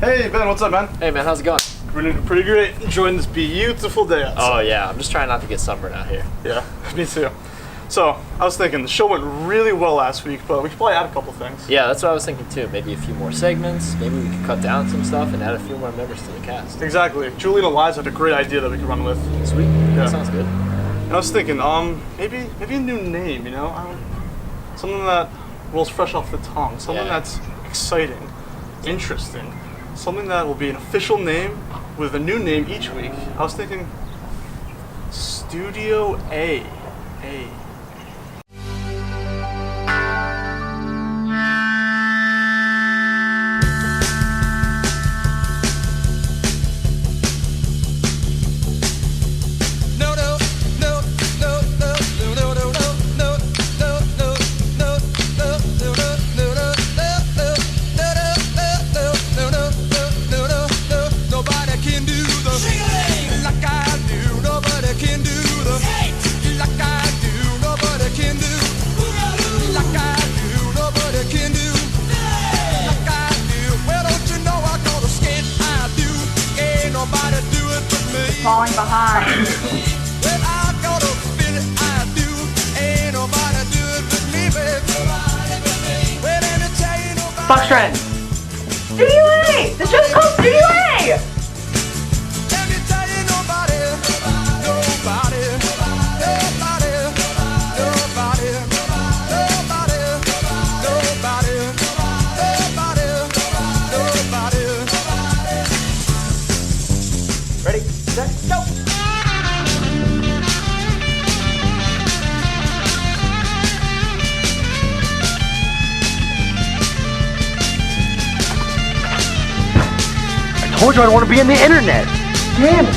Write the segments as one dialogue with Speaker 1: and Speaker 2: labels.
Speaker 1: Hey Ben, what's up, man?
Speaker 2: Hey man, how's it going?
Speaker 1: We're doing pretty great. Enjoying this beautiful day outside.
Speaker 2: Oh yeah, I'm just trying not to get sunburned out here.
Speaker 1: Yeah, me too. So, I was thinking, the show went really well last week, but we could probably add a couple things.
Speaker 2: Yeah, that's what I was thinking too. Maybe a few more segments, maybe we could cut down some stuff and add a few more members to the cast.
Speaker 1: Exactly. Julie and Eliza had a great idea that we could run with.
Speaker 2: Sweet,
Speaker 1: Yeah.
Speaker 2: that sounds good.
Speaker 1: And I was thinking, maybe a new name, you know? Something that rolls fresh off the tongue. Something
Speaker 2: Yeah.
Speaker 1: that's exciting, interesting. Something that will be an official name with a new name each week. I was thinking Studio A.
Speaker 3: Falling behind. Fox Trend. Studio A! The show's called Studio A!
Speaker 2: Ready, set, go!
Speaker 4: I told you I want to be in the internet. Damn it.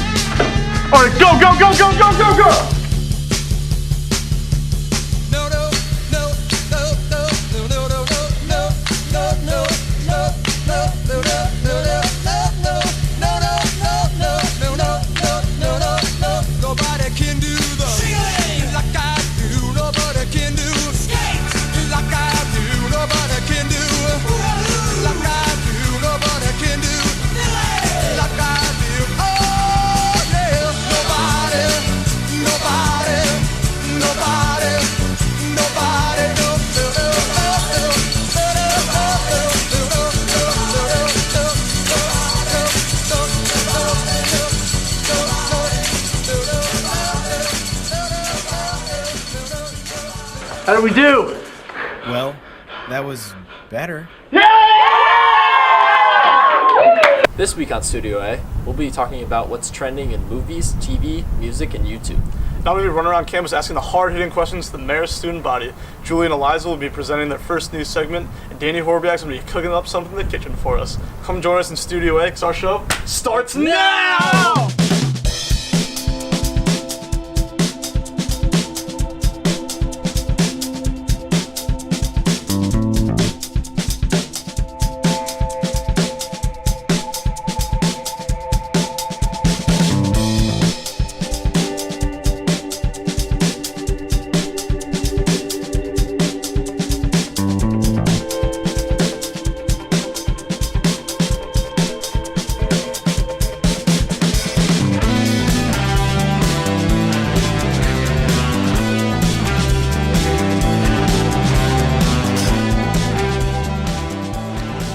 Speaker 4: All right, go, go, go, go, go, go, go. How did we do?
Speaker 5: Well, that was better.
Speaker 2: This week on Studio A, we'll be talking about what's trending in movies, TV, music, and YouTube.
Speaker 1: Now we'll be running around campus asking the hard-hitting questions to the mayor's student body. Julie and Eliza will be presenting their first news segment, and Danny Horbiak's going to be cooking up something in the kitchen for us. Come join us in Studio A, because our show starts now!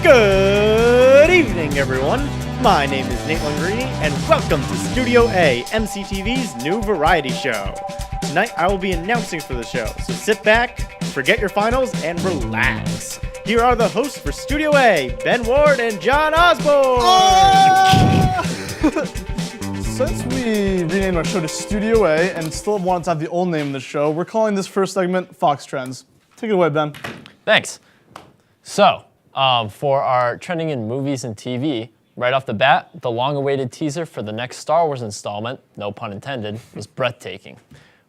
Speaker 4: Good evening, everyone. My name is Nate Langrini, and welcome to Studio A, MCTV's new variety show. Tonight, I will be announcing for the show, so sit back, forget your finals, and relax. Here are the hosts for Studio A, Ben Ward and John Osborne.
Speaker 1: Since we renamed our show to Studio A and still wanted to have the old name of the show, we're calling this first segment Fox Trends. Take it away, Ben.
Speaker 2: Thanks. So, for our trending in movies and TV, right off the bat, the long-awaited teaser for the next Star Wars installment, no pun intended, was breathtaking.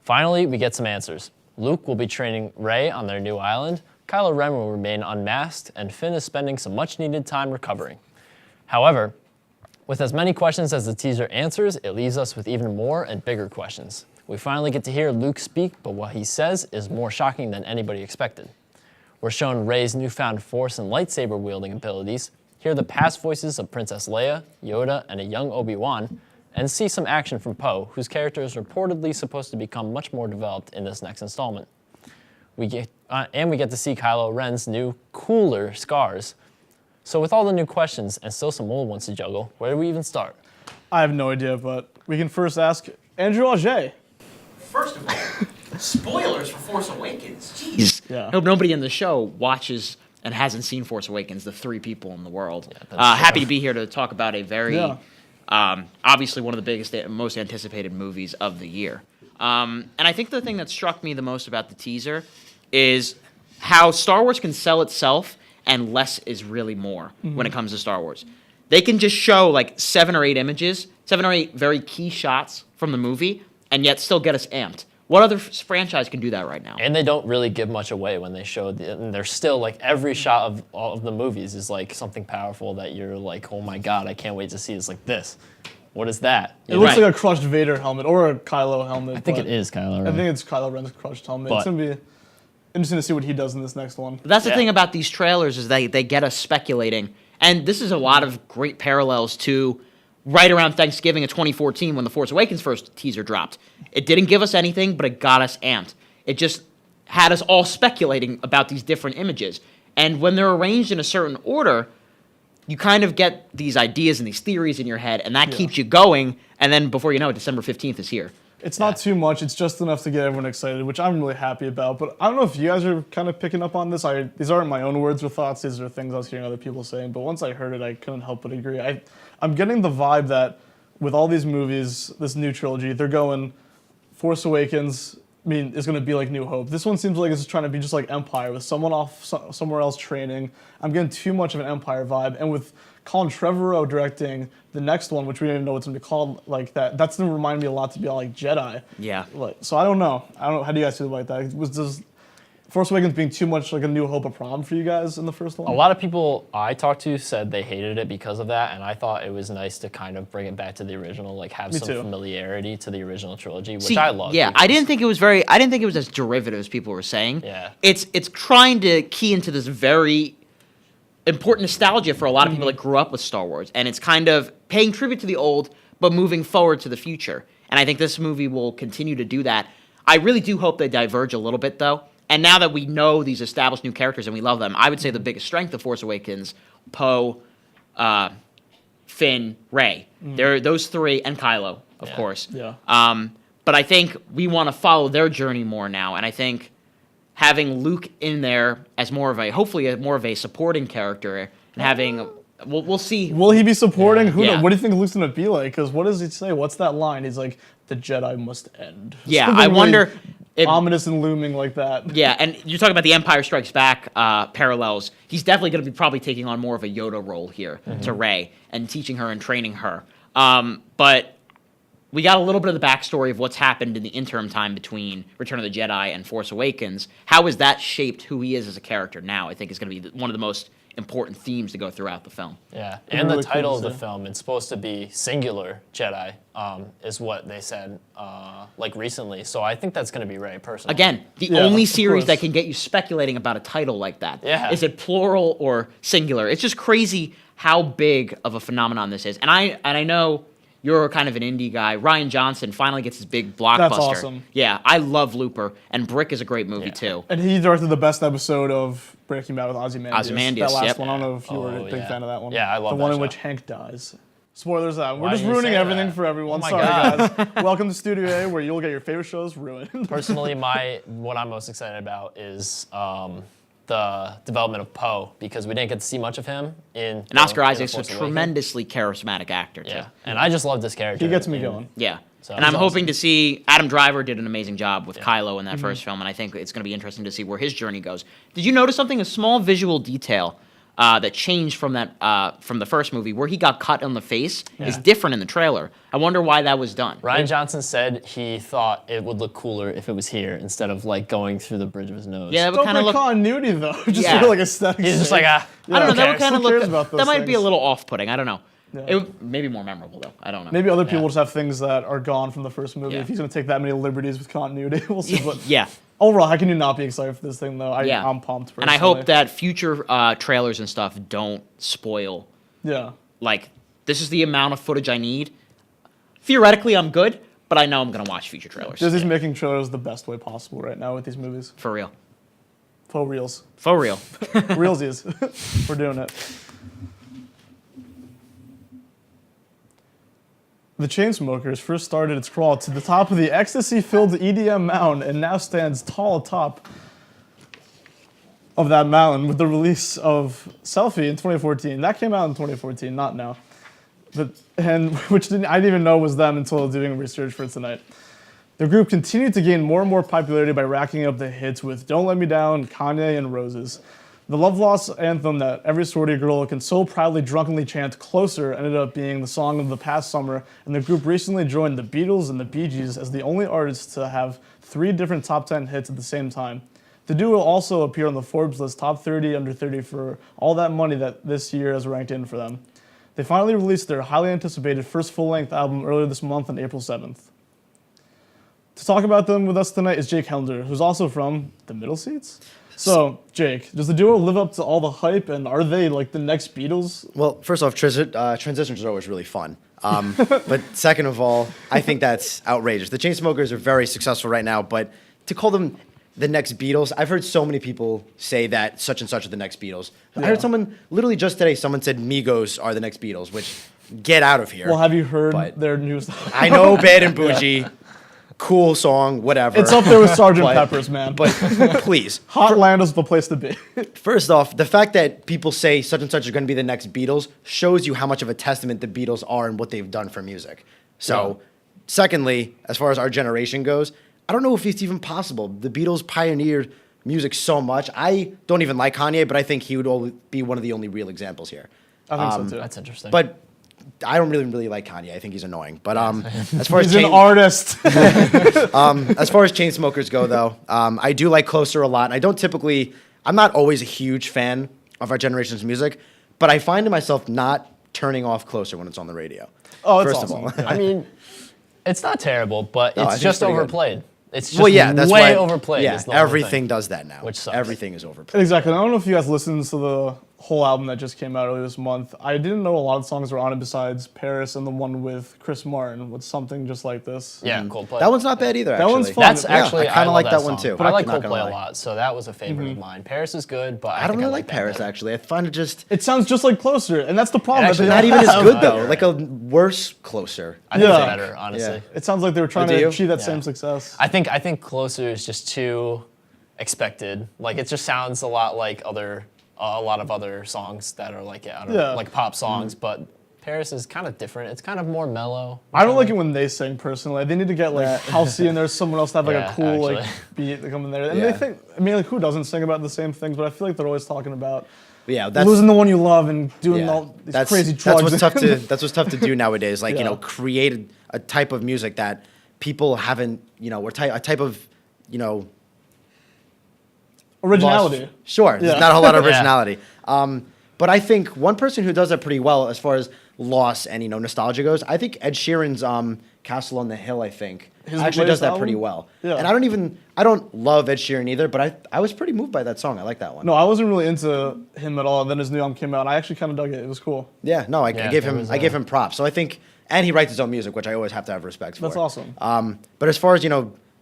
Speaker 2: Finally, we get some answers. Luke will be training Rey on their new island, Kylo Ren will remain unmasked, and Finn is spending some much-needed time recovering. However, with as many questions as the teaser answers, it leaves us with even more and bigger questions. We finally get to hear Luke speak, but what he says is more shocking than anybody expected. We're shown Rey's newfound force and lightsaber wielding abilities, hear the past voices of Princess Leia, Yoda, and a young Obi-Wan, and see some action from Poe, whose character is reportedly supposed to become much more developed in this next installment. We get to see Kylo Ren's new, cooler scars. So with all the new questions and still some old ones to juggle, where do we even start?
Speaker 1: I have no idea, but we can first ask Andrew Auger.
Speaker 6: First of all, spoilers for Force Awakens. Jeez.
Speaker 1: Yeah.
Speaker 6: I hope nobody in the show watches and hasn't seen Force Awakens, the 3 people in the world.
Speaker 2: Yeah, that's true.
Speaker 6: Happy to be here to talk about a very, obviously one of the biggest, most anticipated movies of the year. And I think the thing that struck me the most about the teaser is how Star Wars can sell itself and less is really more when it comes to Star Wars. They can just show like 7 or 8 images, 7 or 8 very key shots from the movie, and yet still get us amped. What other franchise can do that right now?
Speaker 2: And they don't really give much away when they show and they're still like every shot of all of the movies is like something powerful that you're like, oh my god, I can't wait to see. It's like this. What is that?
Speaker 1: It looks like a crushed Vader helmet or a Kylo helmet.
Speaker 2: I think it is Kylo Ren.
Speaker 1: I think it's Kylo Ren's crushed helmet.
Speaker 2: But-
Speaker 1: It's going to be interesting to see what he does in this next one.
Speaker 6: But that's the
Speaker 2: Yeah.
Speaker 6: thing about these trailers is they get us speculating. And this is a lot of great parallels to right around Thanksgiving of 2014 when The Force Awakens first teaser dropped. It didn't give us anything, but it got us amped. It just had us all speculating about these different images. And when they're arranged in a certain order, you kind of get these ideas and these theories in your head, and that keeps you going. And then before you know it, December 15th is here.
Speaker 1: It's not too much. It's just enough to get everyone excited, which I'm really happy about. But I don't know if you guys are kind of picking up on this. These aren't my own words or thoughts. These are things I was hearing other people saying. But once I heard it, I couldn't help but agree. I'm getting the vibe that with all these movies, this new trilogy, they're going Force Awakens. I mean, it's going to be like New Hope. This one seems like it's trying to be just like Empire with someone off somewhere else training. I'm getting too much of an Empire vibe. And with Colin Trevorrow directing the next one, which we don't even know what's going to be called like that, that's going to remind me a lot to be all like Jedi.
Speaker 6: Yeah.
Speaker 1: So I don't know. How do you guys feel about that? Was just Force Awakens being too much like a New Hope a problem for you guys in the first one?
Speaker 2: A lot of people I talked to said they hated it because of that, and I thought it was nice to kind of bring it back to the original, like have
Speaker 1: Me
Speaker 2: some
Speaker 1: too.
Speaker 2: familiarity to the original trilogy, which
Speaker 6: See,
Speaker 2: I love.
Speaker 6: Yeah, I didn't think it was as derivative as people were saying.
Speaker 2: Yeah.
Speaker 6: It's trying to key into this very important nostalgia for a lot of people that grew up with Star Wars, and it's kind of paying tribute to the old, but moving forward to the future. And I think this movie will continue to do that. I really do hope they diverge a little bit, though. And now that we know these established new characters and we love them, I would say the biggest strength of Force Awakens, Poe, Finn, Rey. They're those 3, and Kylo, of course.
Speaker 1: Yeah.
Speaker 6: But I think we want to follow their journey more now, and I think having Luke in there as hopefully more of a supporting character, and having we'll see.
Speaker 1: Will he be supporting? Who
Speaker 6: Yeah.
Speaker 1: knows? What do you think Luke's going to be like? Because what does he say? What's that line? He's like, the Jedi must end.
Speaker 6: Yeah,
Speaker 1: Something
Speaker 6: I
Speaker 1: really
Speaker 6: wonder if
Speaker 1: ominous and looming like that.
Speaker 6: Yeah, and you're talking about the Empire Strikes Back parallels. He's definitely going to be probably taking on more of a Yoda role here to Rey and teaching her and training her. But we got a little bit of the backstory of what's happened in the interim time between Return of the Jedi and Force Awakens. How has that shaped who he is as a character now? I think is going to be one of the most important themes to go throughout the film.
Speaker 2: Yeah,
Speaker 1: It'd be
Speaker 2: and the
Speaker 1: really cool
Speaker 2: title
Speaker 1: to
Speaker 2: of the
Speaker 1: see.
Speaker 2: film, it's supposed to be singular Jedi, is what they said like recently. So I think that's going to be Rey personally.
Speaker 6: Again, the
Speaker 1: Yeah,
Speaker 6: only
Speaker 1: of
Speaker 6: series
Speaker 1: course.
Speaker 6: that can get you speculating about a title like that.
Speaker 2: Yeah.
Speaker 6: Is it plural or singular? It's just crazy how big of a phenomenon this is. And I know you're kind of an indie guy. Ryan Johnson finally gets his big blockbuster.
Speaker 1: That's awesome.
Speaker 6: Yeah, I love Looper, and Brick is a great movie too.
Speaker 1: And he directed the best episode of Breaking Bad with Ozymandias.
Speaker 6: Ozymandias,
Speaker 1: That last
Speaker 6: yep.
Speaker 1: one. I don't know if you were a
Speaker 2: Oh,
Speaker 1: big
Speaker 2: yeah.
Speaker 1: fan of that one.
Speaker 2: Yeah, I love
Speaker 1: the
Speaker 2: that
Speaker 1: one in
Speaker 2: show.
Speaker 1: which Hank dies. Spoilers out. We're
Speaker 2: Why
Speaker 1: just
Speaker 2: do you
Speaker 1: ruining
Speaker 2: say
Speaker 1: everything
Speaker 2: that?
Speaker 1: for everyone.
Speaker 2: Oh my
Speaker 1: Sorry,
Speaker 2: God.
Speaker 1: guys. Welcome to Studio A, where you'll get your favorite shows ruined.
Speaker 2: Personally, what I'm most excited about is the development of Poe, because we didn't get to see much of him in.
Speaker 6: And Oscar
Speaker 2: in The
Speaker 6: Isaac's a
Speaker 2: Force Awakens.
Speaker 6: tremendously charismatic actor too.
Speaker 2: Yeah, and I just love this character.
Speaker 1: He gets me
Speaker 2: and-
Speaker 1: going.
Speaker 6: Yeah.
Speaker 2: So
Speaker 6: And I'm
Speaker 2: he's
Speaker 6: hoping to see Adam Driver did an amazing job with Kylo in that first film, and I think it's going to be interesting to see where his journey goes. Did you notice something? A small visual detail that changed from the first movie, where he got cut on the face, is different in the trailer. I wonder why that was done.
Speaker 2: Ryan Johnson said he thought it would look cooler if it was here instead of like going through the bridge of his nose.
Speaker 6: Yeah, that would
Speaker 1: Don't
Speaker 6: kind of
Speaker 1: break
Speaker 6: look.
Speaker 1: continuity though. Just
Speaker 6: Yeah.
Speaker 1: for like aesthetics.
Speaker 2: He's just
Speaker 1: sake.
Speaker 2: like,
Speaker 6: I don't know.
Speaker 2: who
Speaker 6: That would
Speaker 2: cares?
Speaker 6: kind of
Speaker 1: Who cares
Speaker 6: look.
Speaker 1: about those
Speaker 6: That might be a
Speaker 1: things?
Speaker 6: little off-putting. I don't know.
Speaker 1: Yeah.
Speaker 6: It would maybe more memorable though. I don't know.
Speaker 1: Maybe other people
Speaker 2: Yeah.
Speaker 1: just have things that are gone from the first movie.
Speaker 6: Yeah.
Speaker 1: If he's going to take that many liberties with continuity, we'll see. But
Speaker 6: Yeah.
Speaker 1: overall, how can you not be excited for this thing though?
Speaker 6: Yeah.
Speaker 1: I'm pumped.
Speaker 6: And I hope
Speaker 1: personally.
Speaker 6: that future trailers and stuff don't spoil
Speaker 1: Yeah.
Speaker 6: Like, this is the amount of footage I need. Theoretically, I'm good, but I know I'm going to watch future trailers.
Speaker 1: Disney's making trailers the best way possible right now with these movies.
Speaker 6: For real.
Speaker 1: Faux reels.
Speaker 6: For real.
Speaker 1: Realsies. We're doing it. The Chainsmokers first started its crawl to the top of the ecstasy-filled EDM mountain and now stands tall atop of that mountain with the release of Selfie in 2014. That came out in 2014, not now. I didn't even know was them until doing research for tonight. The group continued to gain more and more popularity by racking up the hits with Don't Let Me Down, Kanye, and Roses. The love loss anthem that every sorority girl can so proudly drunkenly chant Closer ended up being the song of the past summer, and the group recently joined the Beatles and the Bee Gees as the only artists to have 3 different top 10 hits at the same time. The duo also appeared on the Forbes list top 30 under 30 for All That Money that this year has ranked in for them. They finally released their highly anticipated first full-length album earlier this month on April 7th. To talk about them with us tonight is Jake Helender, who's also from the Middle Seats. So, Jake, does the duo live up to all the hype, and are they like the next Beatles?
Speaker 7: Well, first off, transitions are always really fun. But second of all, I think that's outrageous. The Chainsmokers are very successful right now, but to call them the next Beatles, I've heard so many people say that such and such are the next Beatles. I heard someone, literally just today, someone said Migos are the next Beatles, which, get out of here.
Speaker 1: Well, have you heard
Speaker 7: But-
Speaker 1: their new stuff?
Speaker 7: I know Bad and Bougie, cool song, whatever.
Speaker 1: It's up there with Sgt.
Speaker 7: But-
Speaker 1: Pepper's, man.
Speaker 7: But please,
Speaker 1: Hotland is the place to be.
Speaker 7: first off, the fact that people say such and such are going to be the next Beatles shows you how much of a testament the Beatles are and what they've done for music. So, secondly, as far as our generation goes, I don't know if it's even possible. The Beatles pioneered music so much. I don't even like Kanye, but I think he would be one of the only real examples here.
Speaker 1: I think so, too.
Speaker 2: That's interesting.
Speaker 7: But I don't really like Kanye. I think he's annoying. But as far as
Speaker 1: He's an artist.
Speaker 7: as far as Chainsmokers go, though, I do like Closer a lot. I'm not always a huge fan of our generation's music, but I find myself not turning off Closer when it's on the radio.
Speaker 1: Oh, that's
Speaker 7: First
Speaker 1: awesome.
Speaker 7: of all.
Speaker 2: I mean, it's not terrible, but
Speaker 7: No, I
Speaker 2: it's
Speaker 7: think
Speaker 2: just
Speaker 7: it's pretty good.
Speaker 2: overplayed. It's just
Speaker 7: Well, yeah, that's
Speaker 2: way
Speaker 7: why,
Speaker 2: overplayed.
Speaker 7: Yeah,
Speaker 2: is the only
Speaker 7: everything
Speaker 2: thing.
Speaker 7: does that now.
Speaker 2: Which sucks.
Speaker 7: Everything is overplayed.
Speaker 1: Exactly. I don't know if you guys listened to the whole album that just came out earlier this month. I didn't know a lot of songs were on it besides Paris and the one with Chris Martin with something just like this.
Speaker 2: Yeah, Coldplay.
Speaker 7: That one's not bad either.
Speaker 1: That one's
Speaker 7: actually.
Speaker 1: fun.
Speaker 2: That's
Speaker 1: Yeah,
Speaker 2: actually
Speaker 7: I kinda
Speaker 2: love
Speaker 7: like that one
Speaker 2: song.
Speaker 7: too.
Speaker 2: But I like
Speaker 7: Not gonna
Speaker 2: Coldplay a
Speaker 7: lie.
Speaker 2: lot, so that was a favorite of mine. Paris is good, but
Speaker 7: I don't really like
Speaker 2: that
Speaker 7: Paris
Speaker 2: better.
Speaker 7: actually. I find it just
Speaker 1: It sounds just like Closer, and that's the problem.
Speaker 2: Actually,
Speaker 1: They
Speaker 7: not
Speaker 1: don't
Speaker 7: even as
Speaker 1: have-
Speaker 7: good though. Like a worse Closer.
Speaker 2: I think
Speaker 1: Yeah.
Speaker 2: it's better, honestly.
Speaker 7: Yeah.
Speaker 1: It sounds like they were trying
Speaker 7: do
Speaker 1: to
Speaker 7: you?
Speaker 1: achieve that
Speaker 2: Yeah.
Speaker 1: same success.
Speaker 2: I think Closer is just too expected. Like it just sounds a lot like a lot of other songs that are like
Speaker 1: Yeah.
Speaker 2: like pop songs, but Paris is kind of different. It's kind of more mellow.
Speaker 1: I don't like it when they sing personally. They need to get like Halsey in there, someone else to have like
Speaker 2: Yeah,
Speaker 1: a cool like
Speaker 2: actually.
Speaker 1: beat to come in there. And
Speaker 7: Yeah.
Speaker 1: they think, I mean, like who doesn't sing about the same things? But I feel like they're always talking about
Speaker 7: Yeah, that's
Speaker 1: losing the one you love and doing
Speaker 7: yeah.
Speaker 1: all these crazy drugs.
Speaker 7: That's what's tough to that's what's tough to do nowadays. Like
Speaker 1: Yeah.
Speaker 7: create a type of music that people haven't or a type of
Speaker 1: Originality.
Speaker 7: lost- Sure,
Speaker 1: Yeah.
Speaker 7: there's not a whole lot of
Speaker 2: Yeah.
Speaker 7: originality. But I think one person who does that pretty well as far as loss and nostalgia goes, I think Ed Sheeran's Castle on the Hill, I think,
Speaker 1: His
Speaker 7: actually does
Speaker 1: latest
Speaker 7: that pretty
Speaker 1: album?
Speaker 7: well.
Speaker 1: Yeah.
Speaker 7: And I don't love Ed Sheeran either, but I was pretty moved by that song. I like that one.
Speaker 1: No, I wasn't really into him at all. Then his new album came out, and I actually kind of dug it. It was cool.
Speaker 7: Yeah, no, I
Speaker 2: Yeah,
Speaker 7: gave
Speaker 2: there
Speaker 7: him
Speaker 2: was
Speaker 7: I gave him props. So I think, and he writes his own music, which I always have to have respect for.
Speaker 1: That's awesome.
Speaker 7: But as far as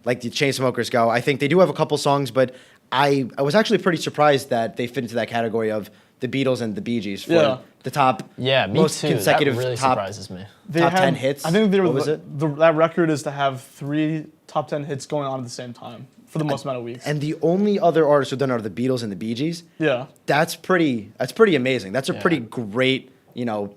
Speaker 7: like the Chainsmokers go, I think they do have a couple songs, but I was actually pretty surprised that they fit into that category of the Beatles and the Bee Gees for
Speaker 1: Yeah.
Speaker 7: the top
Speaker 2: Yeah, me
Speaker 7: most
Speaker 2: too.
Speaker 7: consecutive
Speaker 2: that really
Speaker 7: top.
Speaker 2: surprises me.
Speaker 1: They
Speaker 7: Top
Speaker 1: had,
Speaker 7: 10 hits?
Speaker 1: I think they were
Speaker 7: What was
Speaker 1: that record is to have 3 top 10 hits going on at the same time for the most amount of weeks.
Speaker 7: And the only other artists who've done it are the Beatles and the Bee Gees.
Speaker 1: Yeah.
Speaker 7: That's pretty amazing. That's a pretty great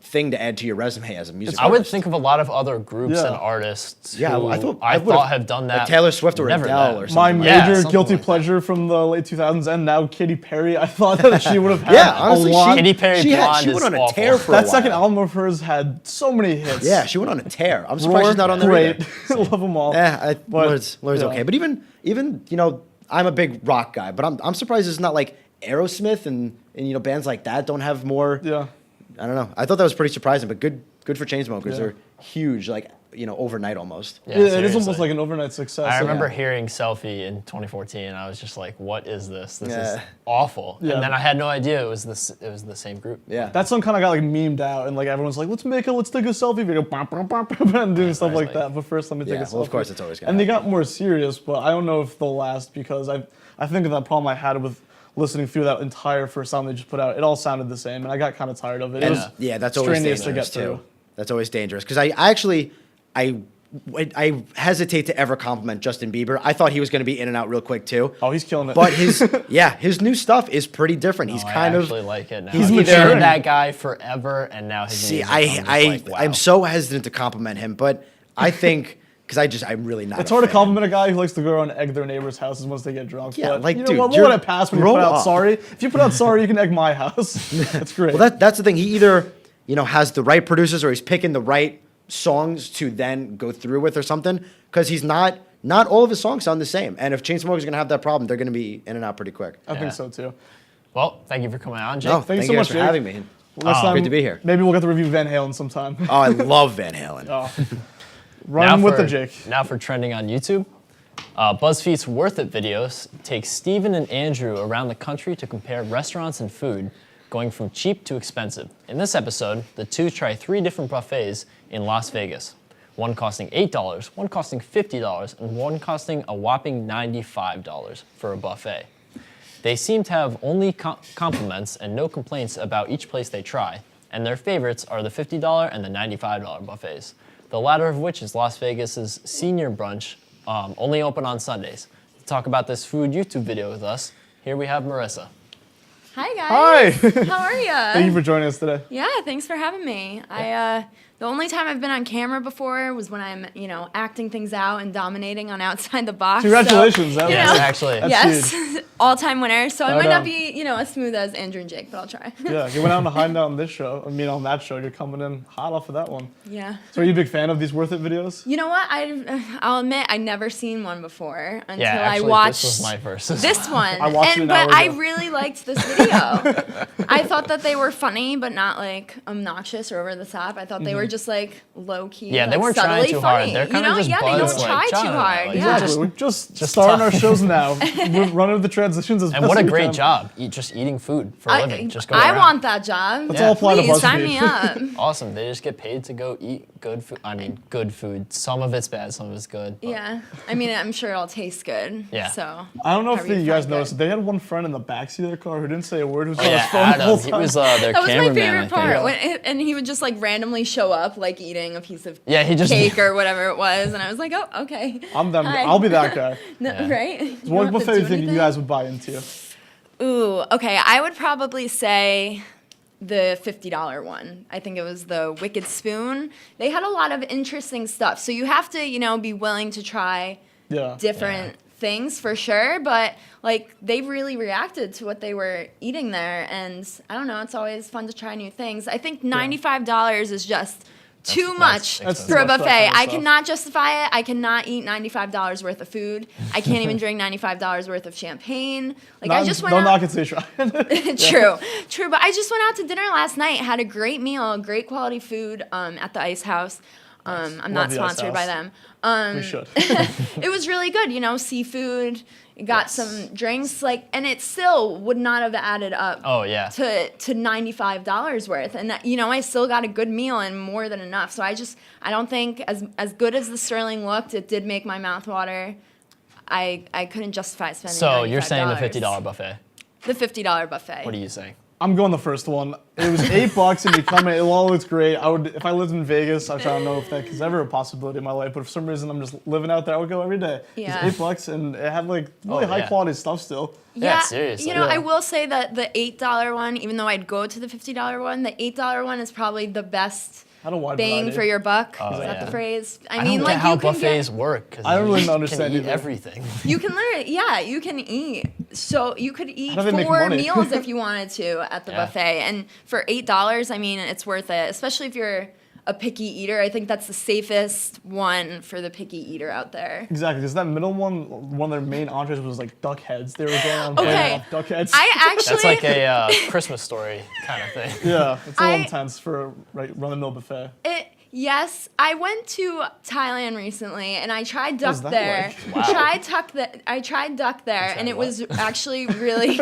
Speaker 7: thing to add to your resume as a music
Speaker 2: I would
Speaker 7: artist.
Speaker 2: think of a lot of other groups
Speaker 1: Yeah.
Speaker 2: and artists
Speaker 7: Yeah,
Speaker 2: who
Speaker 7: I thought
Speaker 2: have done that.
Speaker 7: like Taylor Swift or
Speaker 2: Never
Speaker 7: Adele
Speaker 2: that.
Speaker 7: or
Speaker 1: My
Speaker 7: something.
Speaker 2: Yeah,
Speaker 1: major
Speaker 2: something
Speaker 1: guilty
Speaker 2: like that.
Speaker 1: pleasure from the late 2000s and now Katy Perry. I thought that she would have had
Speaker 7: Yeah, honestly,
Speaker 1: a lot.
Speaker 2: Katy Perry
Speaker 7: she
Speaker 2: Blonde
Speaker 7: went
Speaker 2: is
Speaker 7: on a
Speaker 2: awful.
Speaker 7: tear for a
Speaker 1: That
Speaker 7: while.
Speaker 1: second album of hers had so many hits.
Speaker 7: Yeah, she went on a tear. I'm surprised
Speaker 1: Roar,
Speaker 7: she's not on there
Speaker 1: great.
Speaker 7: either.
Speaker 1: Love them all.
Speaker 7: Yeah,
Speaker 1: But,
Speaker 7: Lord's
Speaker 1: yeah.
Speaker 7: okay. But even I'm a big rock guy, but I'm surprised it's not like Aerosmith and bands like that don't have more.
Speaker 1: Yeah.
Speaker 7: I don't know. I thought that was pretty surprising, but good for Chainsmokers.
Speaker 1: Yeah.
Speaker 7: They're huge. Like overnight almost.
Speaker 1: Yeah, it is
Speaker 2: seriously.
Speaker 1: almost like an overnight success.
Speaker 2: I remember hearing Selfie in 2014, and I was just like, "What is this? This is
Speaker 7: Yeah.
Speaker 2: awful."
Speaker 1: Yeah.
Speaker 2: And then I had no idea it was the same group.
Speaker 7: Yeah.
Speaker 1: That song kind of got like memed out, and like everyone's like, let's take a selfie video, and doing stuff like that. But first, let me take a selfie.
Speaker 7: well, of course it's always gonna
Speaker 1: And they
Speaker 7: happen.
Speaker 1: got more serious, but I don't know if they'll last because I think of that problem I had with listening through that entire first song they just put out. It all sounded the same, and I got kind of tired of it. It was
Speaker 7: That's always
Speaker 1: strenuous
Speaker 7: dangerous
Speaker 1: to get through.
Speaker 7: too. That's always dangerous because I hesitate to ever compliment Justin Bieber. I thought he was going to be in and out real quick too.
Speaker 1: Oh, he's killing it.
Speaker 7: But his new stuff is pretty different. He's
Speaker 2: I
Speaker 7: kind
Speaker 2: actually
Speaker 7: of
Speaker 2: like it now.
Speaker 7: he's
Speaker 2: I've
Speaker 7: maturing.
Speaker 2: heard that guy forever, and now his
Speaker 7: See,
Speaker 2: music, I'm just like, wow.
Speaker 7: I'm so hesitant to compliment him, but I think because I'm really not.
Speaker 1: It's
Speaker 7: a
Speaker 1: hard to
Speaker 7: fan.
Speaker 1: compliment a guy who likes to go around and egg their neighbors' houses once they get drunk.
Speaker 7: Yeah,
Speaker 1: but
Speaker 7: like,
Speaker 1: you know
Speaker 7: dude,
Speaker 1: what? We'll
Speaker 7: you're-
Speaker 1: let it pass when you
Speaker 7: grow
Speaker 1: put out
Speaker 7: up.
Speaker 1: Sorry. If you put out Sorry, you can egg my house. That's great.
Speaker 7: Well, that's the thing. He either has the right producers or he's picking the right songs to then go through with or something. Because he's not all of his songs sound the same. And if Chainsmokers are gonna have that problem, they're gonna be in and out pretty quick.
Speaker 1: I
Speaker 2: Yeah.
Speaker 1: think so too.
Speaker 2: Well, thank you for coming on, Jake.
Speaker 7: No,
Speaker 1: Thank you
Speaker 7: thank
Speaker 1: so
Speaker 7: you
Speaker 1: much,
Speaker 7: guys for
Speaker 1: Jake.
Speaker 7: having me.
Speaker 1: Next time,
Speaker 7: Great to be here.
Speaker 1: Maybe we'll get to review Van Halen sometime.
Speaker 7: Oh, I love Van Halen.
Speaker 1: Run with the Jake.
Speaker 2: Now for trending on YouTube. BuzzFeed's Worth It videos take Steven and Andrew around the country to compare restaurants and food, going from cheap to expensive. In this episode, the two try 3 different buffets in Las Vegas. One costing $8, one costing $50, and one costing a whopping $95 for a buffet. They seem to have only compliments and no complaints about each place they try, and their favorites are the $50 and the $95 buffets, the latter of which is Las Vegas's senior brunch, only open on Sundays. To talk about this food YouTube video with us, here we have Marissa.
Speaker 3: Hi guys.
Speaker 1: Hi.
Speaker 3: How are ya?
Speaker 1: Thank you for joining us today.
Speaker 3: Yeah, thanks for having me. The only time I've been on camera before was when I'm, acting things out and dominating on Outside the Box.
Speaker 1: Congratulations.
Speaker 3: So,
Speaker 1: That
Speaker 3: you
Speaker 2: Yes,
Speaker 3: know,
Speaker 2: actually.
Speaker 1: That's
Speaker 3: yes, all-time winner. So I
Speaker 1: Right
Speaker 3: might not
Speaker 1: on.
Speaker 3: be, as smooth as Andrew and Jake, but I'll try.
Speaker 1: Yeah, you went out on a high note on this show. On that show, you're coming in hot off of that one.
Speaker 3: Yeah.
Speaker 1: So are you a big fan of these Worth It videos?
Speaker 3: You know what? I'll admit I never seen one before until
Speaker 2: Yeah, actually,
Speaker 3: I watched
Speaker 2: this was my first.
Speaker 3: this one.
Speaker 1: I watched it an
Speaker 3: but
Speaker 1: hour
Speaker 3: I
Speaker 1: ago.
Speaker 3: really liked this video. I thought that they were funny, but not like obnoxious or over the top. I thought they were just like low key.
Speaker 2: Yeah, they
Speaker 3: like,
Speaker 2: weren't trying
Speaker 3: subtly
Speaker 2: too hard.
Speaker 3: funny.
Speaker 2: They're kind of just
Speaker 3: yeah, they
Speaker 2: buzzed,
Speaker 3: don't
Speaker 2: like,
Speaker 3: try too
Speaker 2: John,
Speaker 3: hard.
Speaker 2: like,
Speaker 3: Yeah.
Speaker 1: Exactly. We're just starting our
Speaker 2: tough.
Speaker 1: shows now. We're running the transitions as
Speaker 2: And
Speaker 1: best
Speaker 2: what a
Speaker 1: we
Speaker 2: great
Speaker 1: can.
Speaker 2: job, just eating food for a living. Just go
Speaker 3: I
Speaker 2: around.
Speaker 3: want that job.
Speaker 1: Let's all apply to
Speaker 3: Please sign
Speaker 1: BuzzFeed.
Speaker 3: me up.
Speaker 2: Awesome. They just get paid to go eat good food. I mean, good food. Some of it's bad, some of it's good. but-
Speaker 3: Yeah. I mean, I'm sure it'll taste good.
Speaker 2: Yeah.
Speaker 3: So.
Speaker 1: I don't know if
Speaker 3: however
Speaker 1: you guys
Speaker 3: find it.
Speaker 1: noticed, they had one friend in the backseat of their car who didn't say a word, who was
Speaker 2: Oh,
Speaker 1: on
Speaker 2: yeah,
Speaker 1: his phone the whole
Speaker 2: Adam. He
Speaker 1: time.
Speaker 2: was their
Speaker 3: That was my
Speaker 2: cameraman,
Speaker 3: favorite
Speaker 2: I
Speaker 3: part.
Speaker 2: think.
Speaker 3: And he would just like randomly show up, like eating a piece of
Speaker 2: Yeah, he just-
Speaker 3: cake or whatever it was, and I was like, oh, okay.
Speaker 1: I'm them.
Speaker 3: Hi.
Speaker 1: I'll be that guy.
Speaker 3: No,
Speaker 2: Yeah.
Speaker 3: right? You
Speaker 1: What
Speaker 3: don't have to
Speaker 1: buffet do you
Speaker 3: do
Speaker 1: think you
Speaker 3: anything?
Speaker 1: guys would buy into?
Speaker 3: Ooh, okay. I would probably say the $50 one. I think it was the Wicked Spoon. They had a lot of interesting stuff. So you have to, be willing to try
Speaker 1: Yeah.
Speaker 3: different things for sure, but like they really reacted to what they were eating there, and I don't know, it's always fun to try new things. I think $95 is just too much
Speaker 2: That's
Speaker 3: for a
Speaker 1: too much for that
Speaker 3: buffet.
Speaker 1: kind of
Speaker 3: I
Speaker 1: stuff.
Speaker 3: cannot justify it. I cannot eat $95 worth of food. I can't even drink $95 worth of champagne. Like I just went
Speaker 1: Don't
Speaker 3: out.
Speaker 1: knock it till you try it.
Speaker 3: True. But I just went out to dinner last night. Had a great meal, great quality food at the Ice House. I'm
Speaker 1: Love
Speaker 3: not
Speaker 1: the Ice
Speaker 3: sponsored by
Speaker 1: House.
Speaker 3: them.
Speaker 1: We should.
Speaker 3: It was really good, seafood. Got some drinks, and it still would not have added up
Speaker 2: Oh, yeah.
Speaker 3: to $95 worth. And I still got a good meal and more than enough. So I don't think as good as the Sterling looked, it did make my mouth water. I couldn't justify spending
Speaker 2: So
Speaker 3: $95.
Speaker 2: you're saying the $50 buffet.
Speaker 3: The $50 buffet.
Speaker 2: What are you saying?
Speaker 1: I'm going the first one. It was $8 and you come in, it all looks great. If I lived in Vegas, I don't know if that is ever a possibility in my life, but for some reason I'm just living out there, I would go every day.
Speaker 3: Yeah.
Speaker 1: It's $8 and it had really
Speaker 2: Oh,
Speaker 1: high
Speaker 2: yeah.
Speaker 1: quality stuff still.
Speaker 2: Yeah, seriously.
Speaker 3: I will say that the $8 one, even though I'd go to the $50 one, the $8 one is probably the best
Speaker 1: I don't wide
Speaker 3: bang
Speaker 1: variety.
Speaker 3: for your buck.
Speaker 2: Oh,
Speaker 3: Is that
Speaker 2: yeah.
Speaker 3: the phrase?
Speaker 2: I don't get how buffets work. 'Cause
Speaker 1: I don't really
Speaker 2: you
Speaker 1: understand
Speaker 2: can eat
Speaker 1: either.
Speaker 2: everything.
Speaker 3: You can literally, you can eat. So you could eat
Speaker 1: How do they make
Speaker 3: 4
Speaker 1: money?
Speaker 3: meals if you wanted to at the
Speaker 2: Yeah.
Speaker 3: buffet. And for $8, I mean, it's worth it, especially if you're a picky eater. I think that's the safest one for the picky eater out there.
Speaker 1: Exactly, because that middle one of their main entrees was like duck heads. They were going on
Speaker 3: Okay.
Speaker 1: off duck heads.
Speaker 3: I actually.
Speaker 2: That's like a Christmas story kind of thing.
Speaker 1: yeah, it's a little
Speaker 3: I-
Speaker 1: intense for a run-of-the-mill buffet.
Speaker 3: Yes, I went to Thailand recently, and I tried duck
Speaker 1: was that
Speaker 3: there.
Speaker 1: like?
Speaker 3: I tried duck there, and it was actually really,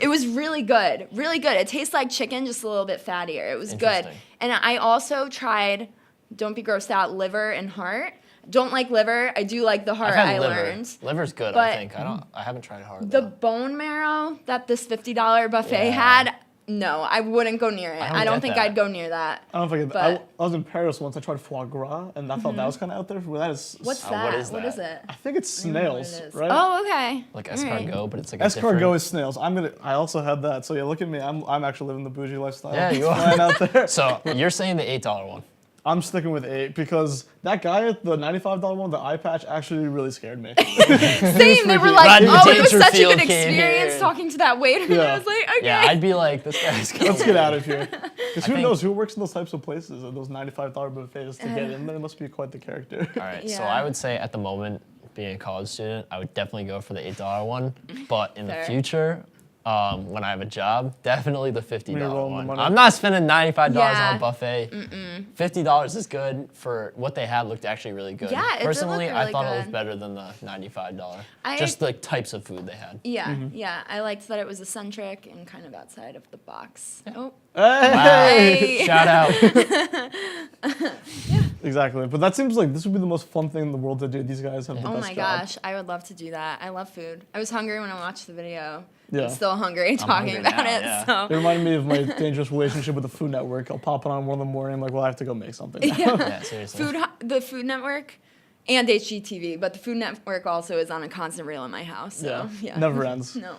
Speaker 3: it was really good, really good. It tastes like chicken, just a little bit fattier. It was good.
Speaker 2: Interesting.
Speaker 3: And I also tried, don't be grossed out, liver and heart. Don't like liver. I do like the heart.
Speaker 2: I've had
Speaker 3: I
Speaker 2: liver.
Speaker 3: learned.
Speaker 2: Liver's good,
Speaker 3: But
Speaker 2: I think. I haven't tried hard.
Speaker 3: The
Speaker 2: though.
Speaker 3: bone marrow that this $50 buffet
Speaker 2: Yeah.
Speaker 3: had, no, I wouldn't go near it. I don't
Speaker 2: get
Speaker 3: think
Speaker 2: that.
Speaker 3: I'd go near that.
Speaker 1: I don't know if I could.
Speaker 3: But-
Speaker 1: I was in Paris once. I tried foie gras, and I thought that was kind of out there. Well, that is.
Speaker 3: What's
Speaker 2: what
Speaker 3: that?
Speaker 2: is
Speaker 3: What
Speaker 2: that?
Speaker 3: is it?
Speaker 1: I think it's
Speaker 3: I don't know what
Speaker 1: snails,
Speaker 3: it is.
Speaker 1: right?
Speaker 3: Oh, okay.
Speaker 2: Like
Speaker 3: All right.
Speaker 2: escargot, but it's like a
Speaker 1: Escargot
Speaker 2: different...
Speaker 1: is snails. I also had that. So yeah, look at me. I'm actually living the bougie lifestyle.
Speaker 2: Yeah, you
Speaker 1: It's flying out there.
Speaker 2: So you're saying the $8 one?
Speaker 1: I'm sticking with 8 because that guy at the $95 one, the eye patch, actually really scared me.
Speaker 3: Same. They were like,
Speaker 2: Rodney
Speaker 3: oh, it was such a
Speaker 2: Dangerfield
Speaker 3: good
Speaker 2: came
Speaker 3: experience
Speaker 2: here.
Speaker 3: talking to that waiter. And I
Speaker 1: Yeah.
Speaker 3: was like, okay.
Speaker 2: Yeah, I'd be like, this guy's going.
Speaker 1: Let's get out of here. Because who
Speaker 2: think-
Speaker 1: knows who works in those types of places, at those $95 buffets to get in there? Must be quite the character.
Speaker 2: All right, so
Speaker 3: Yeah.
Speaker 2: I would say at the moment, being a college student, I would definitely go for the $8 one. But in
Speaker 3: Fair.
Speaker 2: the future, when I have a job, definitely the $50
Speaker 1: When you're rolling the
Speaker 2: one.
Speaker 1: money.
Speaker 2: I'm not spending $95
Speaker 3: Yeah.
Speaker 2: on a buffet. $50 is good for what they had. Looked actually really good.
Speaker 3: Yeah, it did look
Speaker 2: Personally, I
Speaker 3: really
Speaker 2: thought it was
Speaker 3: good.
Speaker 2: better than the $95.
Speaker 3: I-
Speaker 2: Just the types of food they had.
Speaker 3: Yeah, yeah. I liked that it was eccentric and kind of outside of the box. Oh,
Speaker 1: Hey!
Speaker 3: Hey.
Speaker 2: Shout out.
Speaker 1: Exactly. But that seems like this would be the most fun thing in the world to do. These guys have the
Speaker 3: Oh
Speaker 1: best
Speaker 3: my
Speaker 1: job.
Speaker 3: gosh, I would love to do that. I love food. I was hungry when I watched the video.
Speaker 1: Yeah.
Speaker 3: I'm still hungry talking
Speaker 2: hungry
Speaker 3: about
Speaker 2: now,
Speaker 3: it.
Speaker 2: yeah.
Speaker 1: It
Speaker 3: So
Speaker 1: reminded me of my dangerous relationship with the Food Network. I'll pop it on 1 in the morning. I'm like, well, I have to go make something. now.
Speaker 2: Yeah, seriously.
Speaker 3: the Food Network and HGTV, but the Food Network also is on a constant reel in my house. So yeah,
Speaker 1: Never ends.
Speaker 3: No.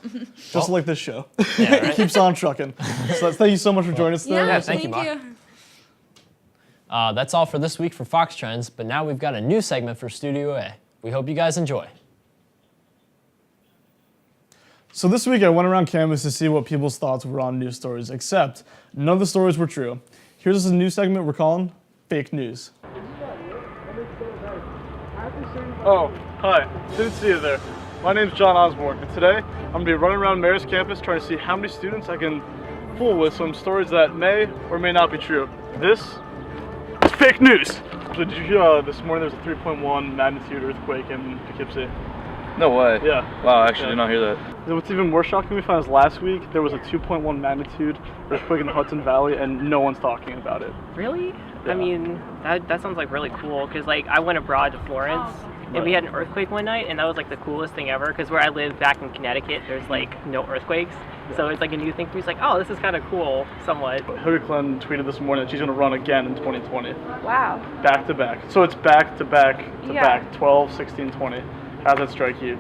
Speaker 1: Just like this show.
Speaker 2: Yeah,
Speaker 1: It
Speaker 2: right?
Speaker 1: keeps on trucking. So thank you so much for joining us today.
Speaker 3: Yeah,
Speaker 2: thank you,
Speaker 3: thank
Speaker 2: Mark.
Speaker 3: you.
Speaker 2: That's all for this week for Fox Trends, but now we've got a new segment for Studio A. We hope you guys enjoy.
Speaker 1: So this week I went around campus to see what people's thoughts were on news stories, except none of the stories were true. Here's a new segment we're calling Fake News. Oh, hi. Didn't see you there. My name's John Osborne, and today I'm going to be running around Marist campus trying to see how many students I can fool with some stories that may or may not be true. This is fake news. So did you hear this morning there was a 3.1 magnitude earthquake in Poughkeepsie?
Speaker 8: No way.
Speaker 1: Yeah.
Speaker 8: Wow, I actually
Speaker 1: Yeah.
Speaker 8: did not hear that.
Speaker 1: What's even more shocking we found is last week there was a 2.1 magnitude earthquake in the Hudson Valley and no one's talking about it.
Speaker 9: Really?
Speaker 1: Yeah.
Speaker 9: I mean, that sounds like really cool because like I went abroad to Florence and we had an earthquake one night and that was like the coolest thing ever because where I live back in Connecticut there's like no earthquakes. So it's like a new thing for me. It's like, oh, this is kind of cool somewhat.
Speaker 1: Hillary Clinton tweeted this morning that she's going to run again in 2020.
Speaker 10: Wow.
Speaker 1: Back to back. So it's back to back to
Speaker 10: Yeah.
Speaker 1: back. 12, 16, 20. How's that strike you?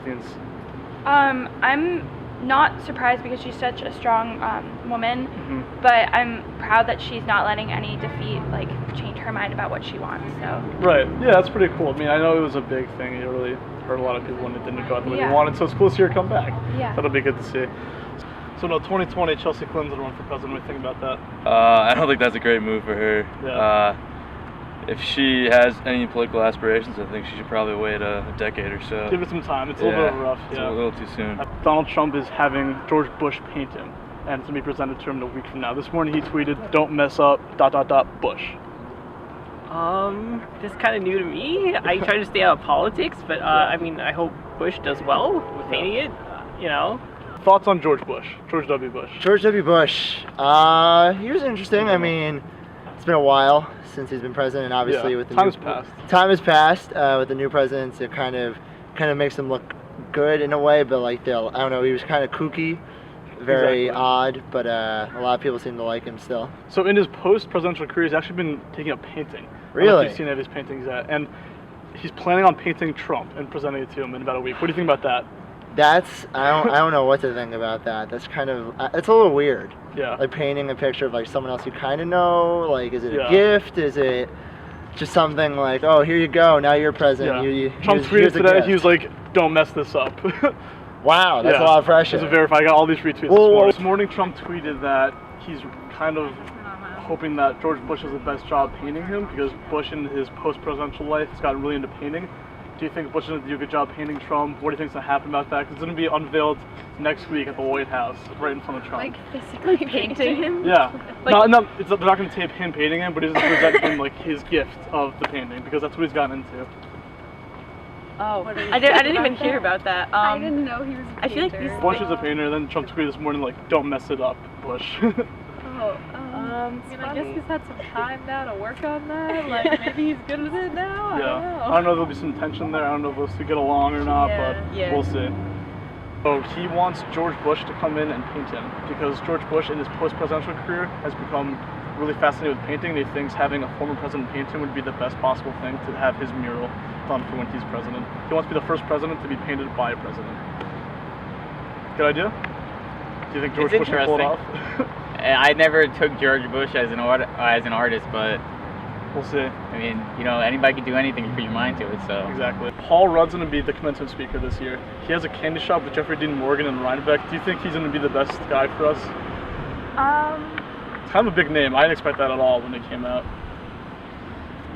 Speaker 10: I'm not surprised because she's such a strong woman, but I'm proud that she's not letting any defeat like change her mind about what she wants. So
Speaker 1: Right. Yeah, that's pretty cool. I mean, I know it was a big thing. It really hurt a lot of people when it didn't go out the way they
Speaker 10: Yeah.
Speaker 1: wanted. So it's cool to see her come back.
Speaker 10: Yeah.
Speaker 1: That'll be good to see. So no, 2020, Chelsea Clinton's gonna run for president. What do you think about that?
Speaker 8: I don't think that's a great move for her.
Speaker 1: Yeah.
Speaker 8: If she has any political aspirations, I think she should probably wait a decade or so.
Speaker 1: Give it some time. It's a little bit rough.
Speaker 8: It's
Speaker 1: Yeah.
Speaker 8: a little too soon.
Speaker 1: Donald Trump is having George Bush paint him, and it's gonna be presented to him in a week from now. This morning he tweeted, "Don't mess up. ... Bush."
Speaker 9: This is kind of new to me. I try to stay out of politics, but I mean, I hope Bush does well with painting it. You know.
Speaker 1: Thoughts on George Bush? George W. Bush.
Speaker 11: George W. Bush. He was interesting. I mean, it's been a while since he's been president, and obviously
Speaker 1: Yeah,
Speaker 11: with the
Speaker 1: time
Speaker 11: new
Speaker 1: has passed.
Speaker 11: Time has passed with the new presidents. It kind of makes him look good in a way, but like I don't know. He was kind of kooky, very
Speaker 1: Exactly.
Speaker 11: odd, but a lot of people seem to like him still.
Speaker 1: So in his post-presidential career, he's actually been taking up painting. I don't know if
Speaker 11: Really?
Speaker 1: you've seen any of his paintings yet, and he's planning on painting Trump and presenting it to him in about a week. What do you think about that?
Speaker 11: That's I don't know what to think about that. That's kind of it's a little weird.
Speaker 1: Yeah.
Speaker 11: Like painting a picture of like someone else you kind of know. Like, is it
Speaker 1: Yeah.
Speaker 11: a gift? Is it just something like, oh, here you go, now you're president.
Speaker 1: Yeah. Trump tweeted
Speaker 11: here's a
Speaker 1: today.
Speaker 11: gift.
Speaker 1: He was like, "Don't mess this up."
Speaker 11: Wow, that's
Speaker 1: Yeah.
Speaker 11: a lot of pressure.
Speaker 1: Just to verify, I got all these retweets
Speaker 11: Whoa, whoa.
Speaker 1: this morning. Trump tweeted that he's kind of hoping that George Bush does the best job painting him because Bush in his post-presidential life has gotten really into painting. Do Do you think Bush is going to do a good job painting Trump? What do you think is going to happen about that? Because it's going to be unveiled next week at the White House, right in front of Trump.
Speaker 10: Like physically painting him?
Speaker 1: Yeah.
Speaker 10: Like-
Speaker 1: No, they're not going to tape him painting him, but he's going to present him like his gift of the painting because that's what he's gotten into.
Speaker 12: Oh, I didn't even hear about that.
Speaker 10: I didn't know he was a painter.
Speaker 12: I feel like these
Speaker 1: Bush is a painter, then Trump tweeted this morning like, "Don't mess it up, Bush."
Speaker 12: I guess he's had some time now to work on that. Like maybe he's good with it now.
Speaker 1: I don't know if there'll be some tension there. I don't know if those two get along or not, but we'll see. So he wants George Bush to come in and paint him because George Bush in his post-presidential career has become really fascinated with painting. He thinks having a former president paint him would be the best possible thing to have his mural done for when he's president. He wants to be the first president to be painted by a president. Good idea? Do you think George Bush can pull it off?
Speaker 13: I never took George Bush as an artist, but
Speaker 1: we'll see.
Speaker 13: I mean, you know, anybody can do anything if you put your mind to it, so.
Speaker 1: Exactly. Paul Rudd's going to be the commencement speaker this year. He has a candy shop with Jeffrey Dean Morgan and Rhinebeck. Do you think he's going to be the best guy for us? It's kind of a big name. I didn't expect that at all when it came out.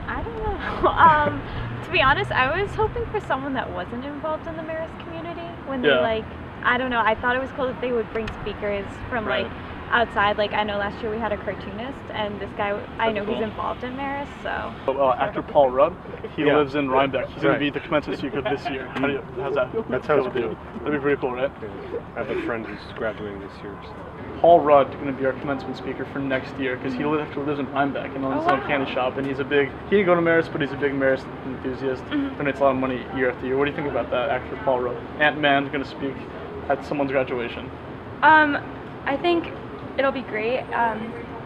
Speaker 12: I don't know. To be honest, I was hoping for someone that wasn't involved in the Marist community when they I don't know. I thought it was cool that they would bring speakers from like outside. Like I know last year we had a cartoonist, and this guy I know he's involved in Marist. So.
Speaker 1: Actor Paul Rudd, he lives in Rhinebeck. He's going to be the commencement speaker this year. How's that?
Speaker 14: That sounds cool.
Speaker 1: That'd be pretty cool, right?
Speaker 14: I have a friend who's graduating this year. So.
Speaker 1: Paul Rudd is going to be our commencement speaker for next year because he actually lives in Rhinebeck and owns his own candy shop, and he's a big. He didn't go to Marist, but he's a big Marist enthusiast. Donates a lot of money year after year. What do you think about that, actor Paul Rudd? Ant-Man's going to speak at someone's graduation.
Speaker 10: I think it'll be great.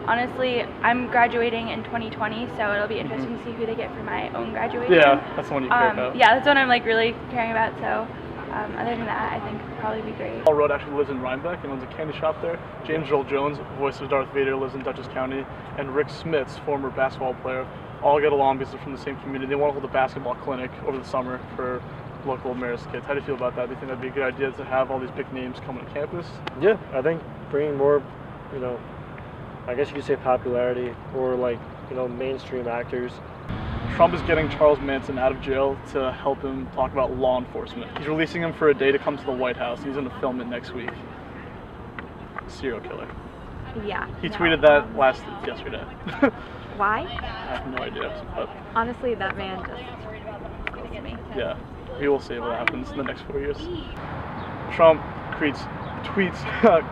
Speaker 10: Honestly, I'm graduating in 2020, so it'll be interesting to see who they get for my own graduation.
Speaker 1: Yeah, that's the one you care about.
Speaker 10: Yeah, that's what I'm like really caring about. So, other than that, I think it'll probably be great.
Speaker 1: Paul Rudd actually lives in Rhinebeck and owns a candy shop there. James Earl Jones, voice of Darth Vader, lives in Dutchess County, and Rick Smits, former basketball player, all get along because they're from the same community. They want to hold a basketball clinic over the summer for local Marist kids. How do you feel about that? Do you think that'd be a good idea to have all these big names coming to campus?
Speaker 14: Yeah, I think bringing more, I guess you could say popularity or mainstream actors.
Speaker 1: Trump is getting Charles Manson out of jail to help him talk about law enforcement. He's releasing him for a day to come to the White House. He's going to film it next week. Serial killer.
Speaker 12: Yeah.
Speaker 1: He tweeted that yesterday.
Speaker 12: Why?
Speaker 1: I have no idea. But
Speaker 12: honestly, that man just kills me.
Speaker 1: Yeah. We will see what happens in the next 4 years. Trump tweets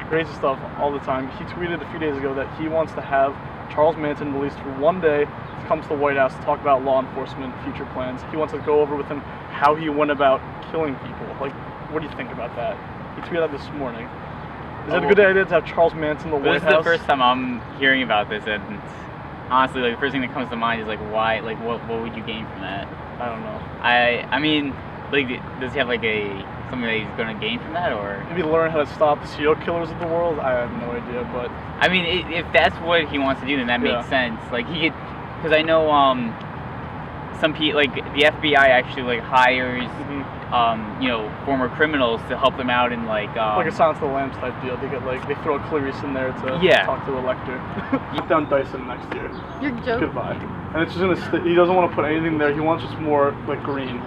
Speaker 1: crazy stuff all the time. He tweeted a few days ago that he wants to have Charles Manson released for one day to come to the White House to talk about law enforcement future plans. He wants to go over with him how he went about killing people. Like, what do you think about that? He tweeted that this morning. Is that a good idea to have Charles Manson in the White House?
Speaker 13: This is the first time I'm hearing about this, and honestly, the first thing that comes to mind is why? What would you gain from that?
Speaker 1: I don't know.
Speaker 13: I mean, does he have something that he's going to gain from that, or
Speaker 1: maybe learn how to stop the serial killers of the world? I have no idea, but
Speaker 13: I mean, if that's what he wants to do, then that makes sense. Like he could, because I know some people, the FBI actually hires former criminals to help them out in like
Speaker 1: a Silence of the Lambs type deal. They get they throw a Clarice in there to talk to a Lecter. Put down Dyson next year.
Speaker 10: You're joking.
Speaker 1: Goodbye. And it's just gonna. He doesn't want to put anything there. He wants just more green.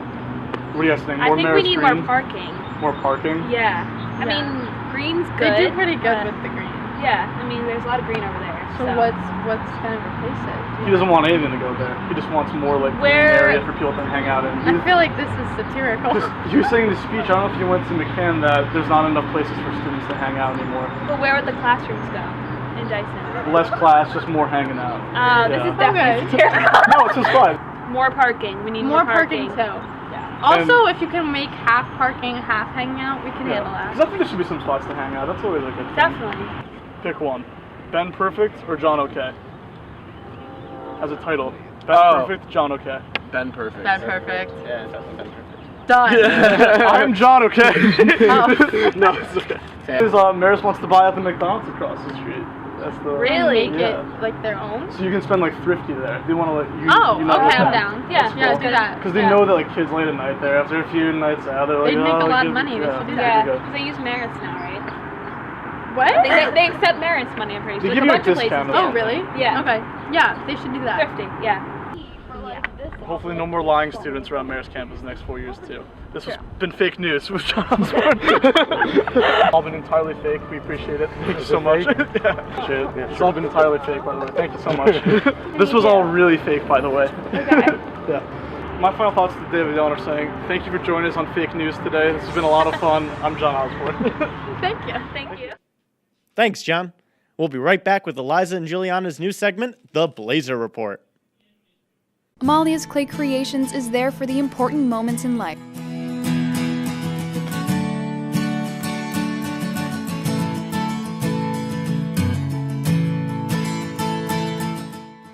Speaker 1: What do you guys think? More
Speaker 12: I think we need
Speaker 1: green?
Speaker 12: more parking.
Speaker 1: More parking?
Speaker 12: Yeah. I mean, green's good.
Speaker 10: They do pretty good with the green.
Speaker 12: Yeah. I mean, there's a lot of green over there.
Speaker 10: So what's gonna replace it?
Speaker 1: He doesn't want anything to go there. He just wants more green area for people to hang out in.
Speaker 10: I feel like this is satirical.
Speaker 1: You were saying in the speech, I don't know if you went to McCann, that there's not enough places for students to hang out anymore.
Speaker 12: But where would the classrooms go in Dyson?
Speaker 1: Less class, just more hanging out.
Speaker 12: This is definitely satirical.
Speaker 1: No, it's just fine.
Speaker 12: More parking. We need more parking
Speaker 10: too. Also, if you can make half parking, half hanging out, we can handle that.
Speaker 1: Because I think there should be some spots to hang out. That's always a good thing.
Speaker 12: Definitely.
Speaker 1: Pick one. Ben Perfect or John OK? As a title. Ben Perfect, John OK.
Speaker 13: Ben Perfect.
Speaker 10: Ben Perfect.
Speaker 13: Yeah, definitely Ben Perfect.
Speaker 10: Done.
Speaker 1: I'm John OK.
Speaker 10: Oh.
Speaker 1: No, it's okay. Marist wants to buy out the McDonald's across the street. That's the
Speaker 10: really? Make it their own?
Speaker 1: So you can spend thrifty there. They want to
Speaker 10: okay, I'm down. Yeah, let's do that.
Speaker 1: Because they know that kids late at night there, after a few nights out, they're
Speaker 10: they make a lot of money. They should do that.
Speaker 12: Yeah, because they use Marist now, right?
Speaker 10: What?
Speaker 12: They accept Marist money, I'm pretty sure.
Speaker 1: They give you a discount.
Speaker 10: Oh, really?
Speaker 12: Yeah.
Speaker 10: Okay. Yeah, they should do that.
Speaker 12: Thrifty, yeah.
Speaker 10: For this
Speaker 1: hopefully no more lying students around Marist campus the next 4 years too. This has been fake news with John Osborne. All been entirely fake. We appreciate it. Thank you so much. Yeah. It's all been entirely fake, by the way. Thank you so much. This was all really fake, by the way.
Speaker 10: Okay.
Speaker 1: Yeah. My final thoughts to David Dillon are saying, thank you for joining us on Fake News today. This has been a lot of fun. I'm John Osborne.
Speaker 10: Thank you. Thank you.
Speaker 4: Thanks, John. We'll be right back with Eliza and Juliana's new segment, The Blazer Report.
Speaker 15: Amalia's Clay Creations is there for the important moments in life.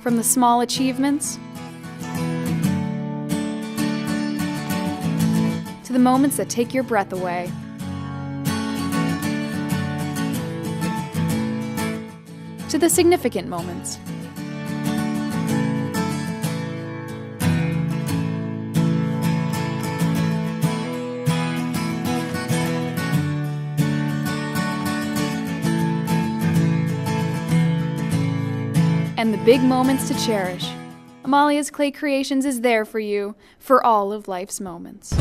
Speaker 15: From the small achievements to the moments that take your breath away. To the significant moments. And the big moments to cherish. Amalia's Clay Creations is there for you for all of life's moments.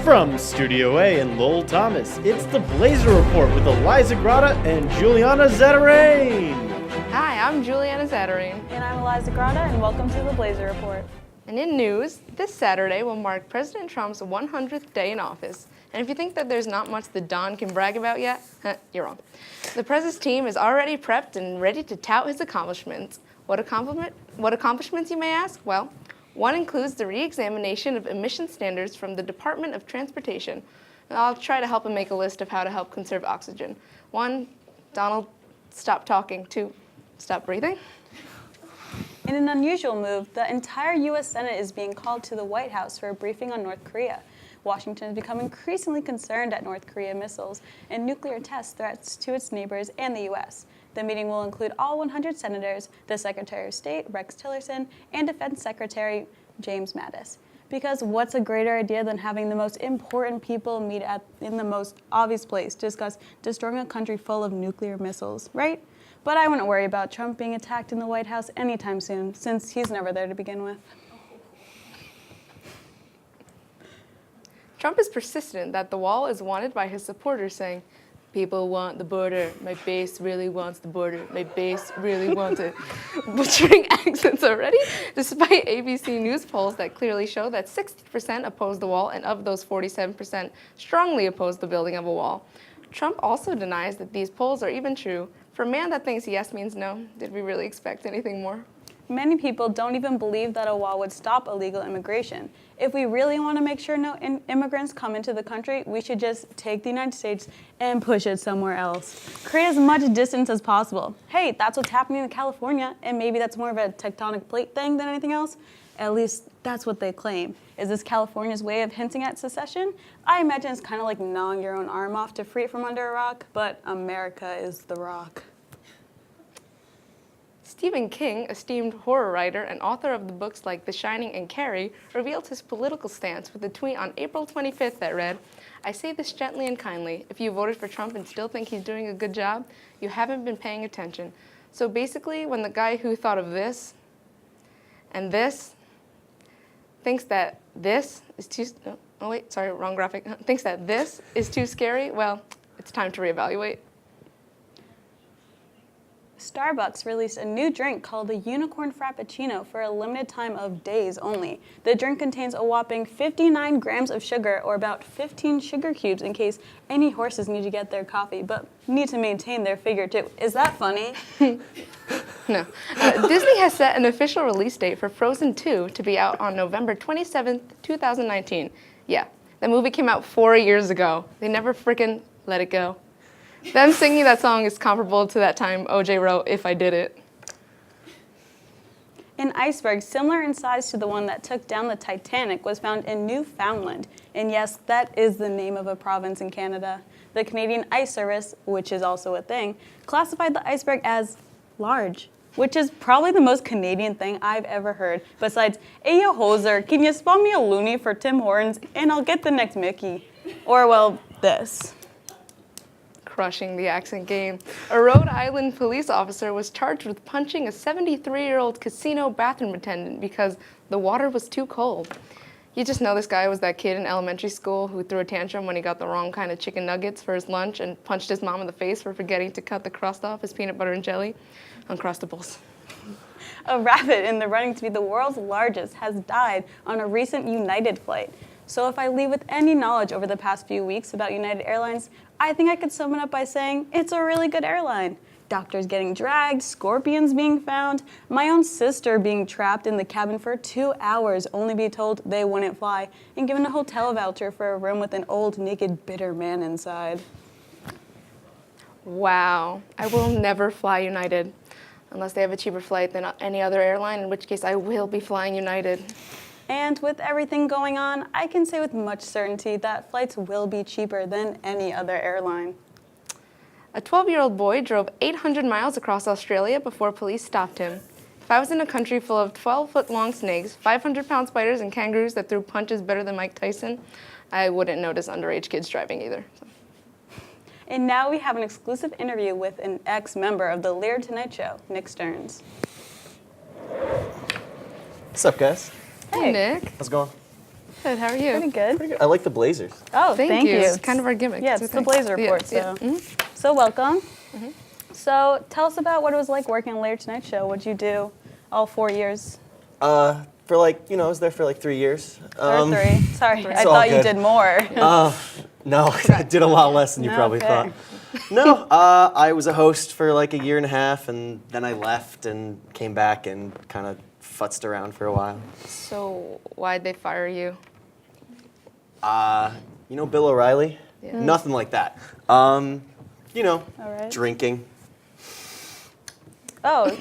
Speaker 4: From Studio A in Lowell Thomas, it's the Blazer Report with Eliza Grotta and Juliana Zetterane.
Speaker 16: Hi, I'm Juliana Zetterane.
Speaker 17: And I'm Eliza Grotta, and welcome to the Blazer Report.
Speaker 16: And in news, this Saturday will mark President Trump's 100th day in office. And if you think that there's not much the Don can brag about yet, you're wrong. The President's team is already prepped and ready to tout his accomplishments. What accomplishments, you may ask? Well, one includes the re-examination of emission standards from the Department of Transportation. And I'll try to help him make a list of how to help conserve oxygen. 1, Donald, stop talking. 2, stop breathing.
Speaker 17: In an unusual move, the entire U.S. Senate is being called to the White House for a briefing on North Korea. Washington has become increasingly concerned at North Korea missiles and nuclear test threats to its neighbors and the U.S. The meeting will include all 100 senators, the Secretary of State, Rex Tillerson, and Defense Secretary James Mattis. Because what's a greater idea than having the most important people meet in the most obvious place to discuss destroying a country full of nuclear missiles, right? But I wouldn't worry about Trump being attacked in the White House anytime soon, since he's never there to begin with.
Speaker 16: Trump is persistent that the wall is wanted by his supporters, saying, "People want the border. My base really wants the border. My base really wants it." Butchering accents already, despite ABC News polls that clearly show that 60% oppose the wall, and of those 47% strongly oppose the building of a wall. Trump also denies that these polls are even true. For a man that thinks yes means no, did we really expect anything more?
Speaker 17: Many people don't even believe that a wall would stop illegal immigration. If we really want to make sure no immigrants come into the country, we should just take the United States and push it somewhere else. Create as much distance as possible. Hey, that's what's happening in California, and maybe that's more of a tectonic plate thing than anything else. At least that's what they claim. Is this California's way of hinting at secession? I imagine it's kind of like gnawing your own arm off to free it from under a rock, but America is the rock.
Speaker 16: Stephen King, esteemed horror writer and author of the books like The Shining and Carrie, revealed his political stance with a tweet on April 25th that read, "I say this gently and kindly. If you voted for Trump and still think he's doing a good job, you haven't been paying attention." So basically, when the guy who thought of this and this thinks that this is too, oh wait, sorry, wrong graphic, thinks that this is too scary, well, it's time to reevaluate.
Speaker 17: Starbucks released a new drink called the Unicorn Frappuccino for a limited time of days only. The drink contains a whopping 59 grams of sugar, or about 15 sugar cubes in case any horses need to get their coffee, but need to maintain their figure too. Is that funny?
Speaker 16: No. Disney has set an official release date for Frozen 2 to be out on November 27th, 2019. Yeah, the movie came out 4 years ago. They never frickin' let it go. Them singing that song is comparable to that time OJ wrote If I Did It.
Speaker 17: An iceberg similar in size to the one that took down the Titanic was found in Newfoundland. And yes, that is the name of a province in Canada. The Canadian Ice Service, which is also a thing, classified the iceberg as large, which is probably the most Canadian thing I've ever heard. Besides, "Ayo hoser, can you spell me a loony for Tim Hortons and I'll get the next Mickey?" Or, well, this.
Speaker 16: crushing the accent game. A Rhode Island police officer was charged with punching a 73-year-old casino bathroom attendant because the water was too cold. You just know this guy was that kid in elementary school who threw a tantrum when he got the wrong kind of chicken nuggets for his lunch and punched his mom in the face for forgetting to cut the crust off his peanut butter and jelly Uncrustables.
Speaker 17: A rabbit in the running to be the world's largest has died on a recent United flight. So if I leave with any knowledge over the past few weeks about United Airlines, I think I could sum it up by saying it's a really good airline. Doctors getting dragged, scorpions being found, my own sister being trapped in the cabin for 2 hours only to be told they wouldn't fly, and given a hotel voucher for a room with an old, naked, bitter man inside.
Speaker 16: Wow. I will never fly United unless they have a cheaper flight than any other airline, in which case I will be flying United.
Speaker 17: And with everything going on, I can say with much certainty that flights will be cheaper than any other airline.
Speaker 16: A 12-year-old boy drove 800 miles across Australia before police stopped him. If I was in a country full of 12-foot-long snakes, 500-pound spiders, and kangaroos that threw punches better than Mike Tyson, I wouldn't notice underage kids driving either. So.
Speaker 17: And now we have an exclusive interview with an ex-member of the Laird Tonight Show, Nick Stearns.
Speaker 18: What's up, guys?
Speaker 16: Hey, Nick.
Speaker 18: How's it going?
Speaker 16: Good, how are you?
Speaker 17: Pretty good.
Speaker 18: I like the Blazers.
Speaker 17: Oh, thank you.
Speaker 16: It's kind of our gimmick.
Speaker 17: Yeah,
Speaker 16: so
Speaker 17: it's the Blazer Report, so.
Speaker 16: Yeah.
Speaker 17: So welcome. So tell us about what it was like working on Laird Tonight Show. What'd you do all 4 years?
Speaker 18: For like, I was there for like 3 years.
Speaker 17: Or 3. Sorry, I
Speaker 18: It's all
Speaker 17: thought you
Speaker 18: good.
Speaker 17: did more.
Speaker 18: No, I did a lot less than you probably
Speaker 17: Okay.
Speaker 18: thought. No, I was a host for like 1.5 years, and then I left and came back and kind of futzed around for a while.
Speaker 16: So why'd they fire you?
Speaker 18: You know Bill O'Reilly?
Speaker 16: Yeah.
Speaker 18: Nothing like that.
Speaker 17: right.
Speaker 18: Drinking.
Speaker 17: Oh,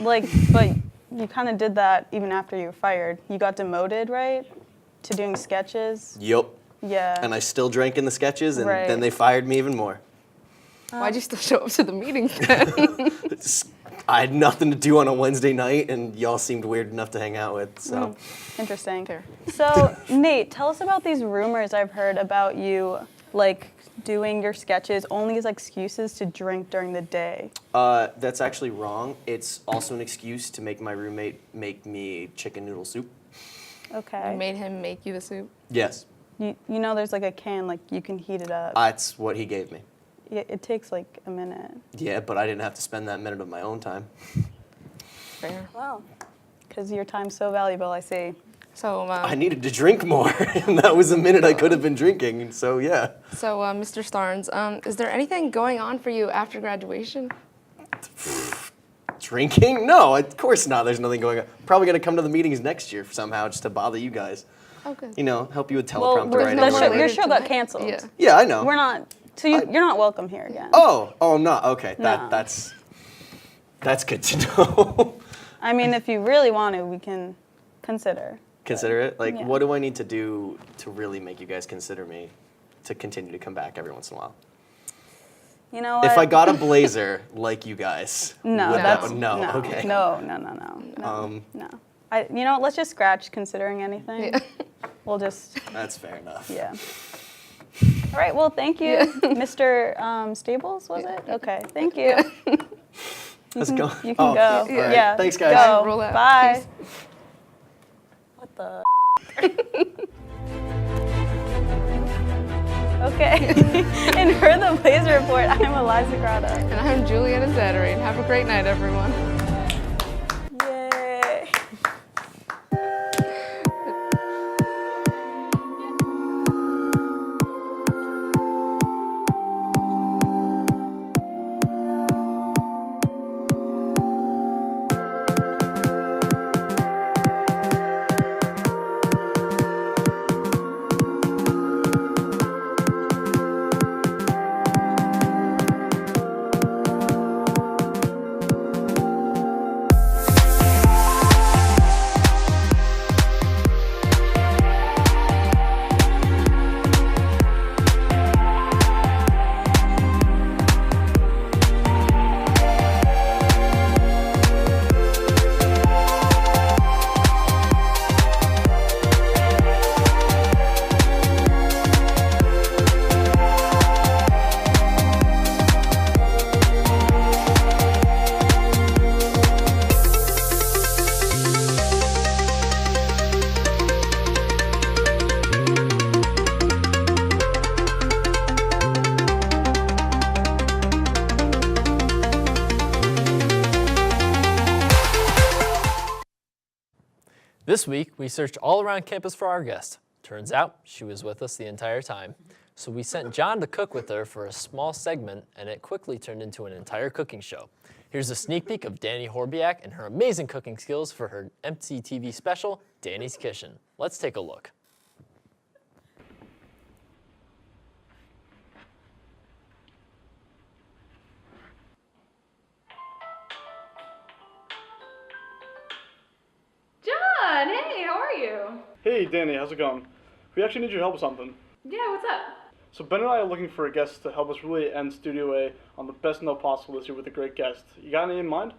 Speaker 17: but you kind of did that even after you were fired. You got demoted, right? To doing sketches?
Speaker 18: Yup.
Speaker 17: Yeah.
Speaker 18: And I still drank in the sketches, and
Speaker 17: Right.
Speaker 18: then they fired me even more.
Speaker 16: Why'd you still show up to the meetings then?
Speaker 18: I had nothing to do on a Wednesday night, and y'all seemed weird enough to hang out with, so.
Speaker 17: Interesting. So, Nate, tell us about these rumors I've heard about you, doing your sketches only as excuses to drink during the day.
Speaker 18: That's actually wrong. It's also an excuse to make my roommate make me chicken noodle soup.
Speaker 17: Okay.
Speaker 16: You made him make you the soup?
Speaker 18: Yes.
Speaker 17: You know there's a can, you can heat it up.
Speaker 18: That's what he gave me.
Speaker 17: It takes a minute.
Speaker 18: Yeah, but I didn't have to spend that minute of my own time.
Speaker 16: Fair.
Speaker 17: Wow. Because your time's so valuable, I see.
Speaker 16: So,
Speaker 18: I needed to drink more, and that was a minute I could have been drinking, so yeah.
Speaker 16: So, Mr. Starnes, is there anything going on for you after graduation?
Speaker 18: Drinking? No, of course not. There's nothing going on. Probably going to come to the meetings next year somehow just to bother you guys.
Speaker 16: Oh, good.
Speaker 18: Help you with
Speaker 17: Well,
Speaker 18: teleprompter writing. or whatever.
Speaker 17: your show got canceled.
Speaker 16: Yeah.
Speaker 18: Yeah, I know.
Speaker 17: We're not. So you're not welcome here again.
Speaker 18: Oh, I'm not. Okay,
Speaker 17: No.
Speaker 18: that's good to know.
Speaker 17: I mean, if you really want to, we can consider.
Speaker 18: Consider it?
Speaker 17: Yeah.
Speaker 18: What do I need to do to really make you guys consider me to continue to come back every once in a while?
Speaker 17: You know what?
Speaker 18: If I got a blazer like you guys,
Speaker 17: No,
Speaker 18: would
Speaker 17: that's
Speaker 18: no,
Speaker 17: no,
Speaker 18: okay.
Speaker 17: No. No. Let's just scratch considering anything.
Speaker 16: Yeah.
Speaker 17: We'll just.
Speaker 18: That's fair enough.
Speaker 17: Yeah. All right. Well, thank you, Mr. Stables. Was it? Okay. Thank you.
Speaker 18: Let's go.
Speaker 17: You can go.
Speaker 18: all right.
Speaker 17: Yeah.
Speaker 18: Thanks, guys.
Speaker 17: Go.
Speaker 16: Roll out.
Speaker 17: Bye.
Speaker 16: Peace.
Speaker 17: What the? Okay. And for the Blazer Report, I'm Eliza Grata.
Speaker 16: And I'm Juliana Zatarain. Have a great night, everyone.
Speaker 17: Yay.
Speaker 2: This week, we searched all around campus for our guest. Turns out, she was with us the entire time. So we sent John to cook with her for a small segment, and it quickly turned into an entire cooking show. Here's a sneak peek of Danny Horbiak and her amazing cooking skills for her MCTV special, Danny's Kitchen. Let's take a look.
Speaker 19: John, hey, how are you?
Speaker 1: Hey, Danny, how's it going? We actually need your help with something.
Speaker 19: Yeah, what's up?
Speaker 1: So Ben and I are looking for a guest to help us really end Studio A on the best note possible this year with a great guest. You got any in mind?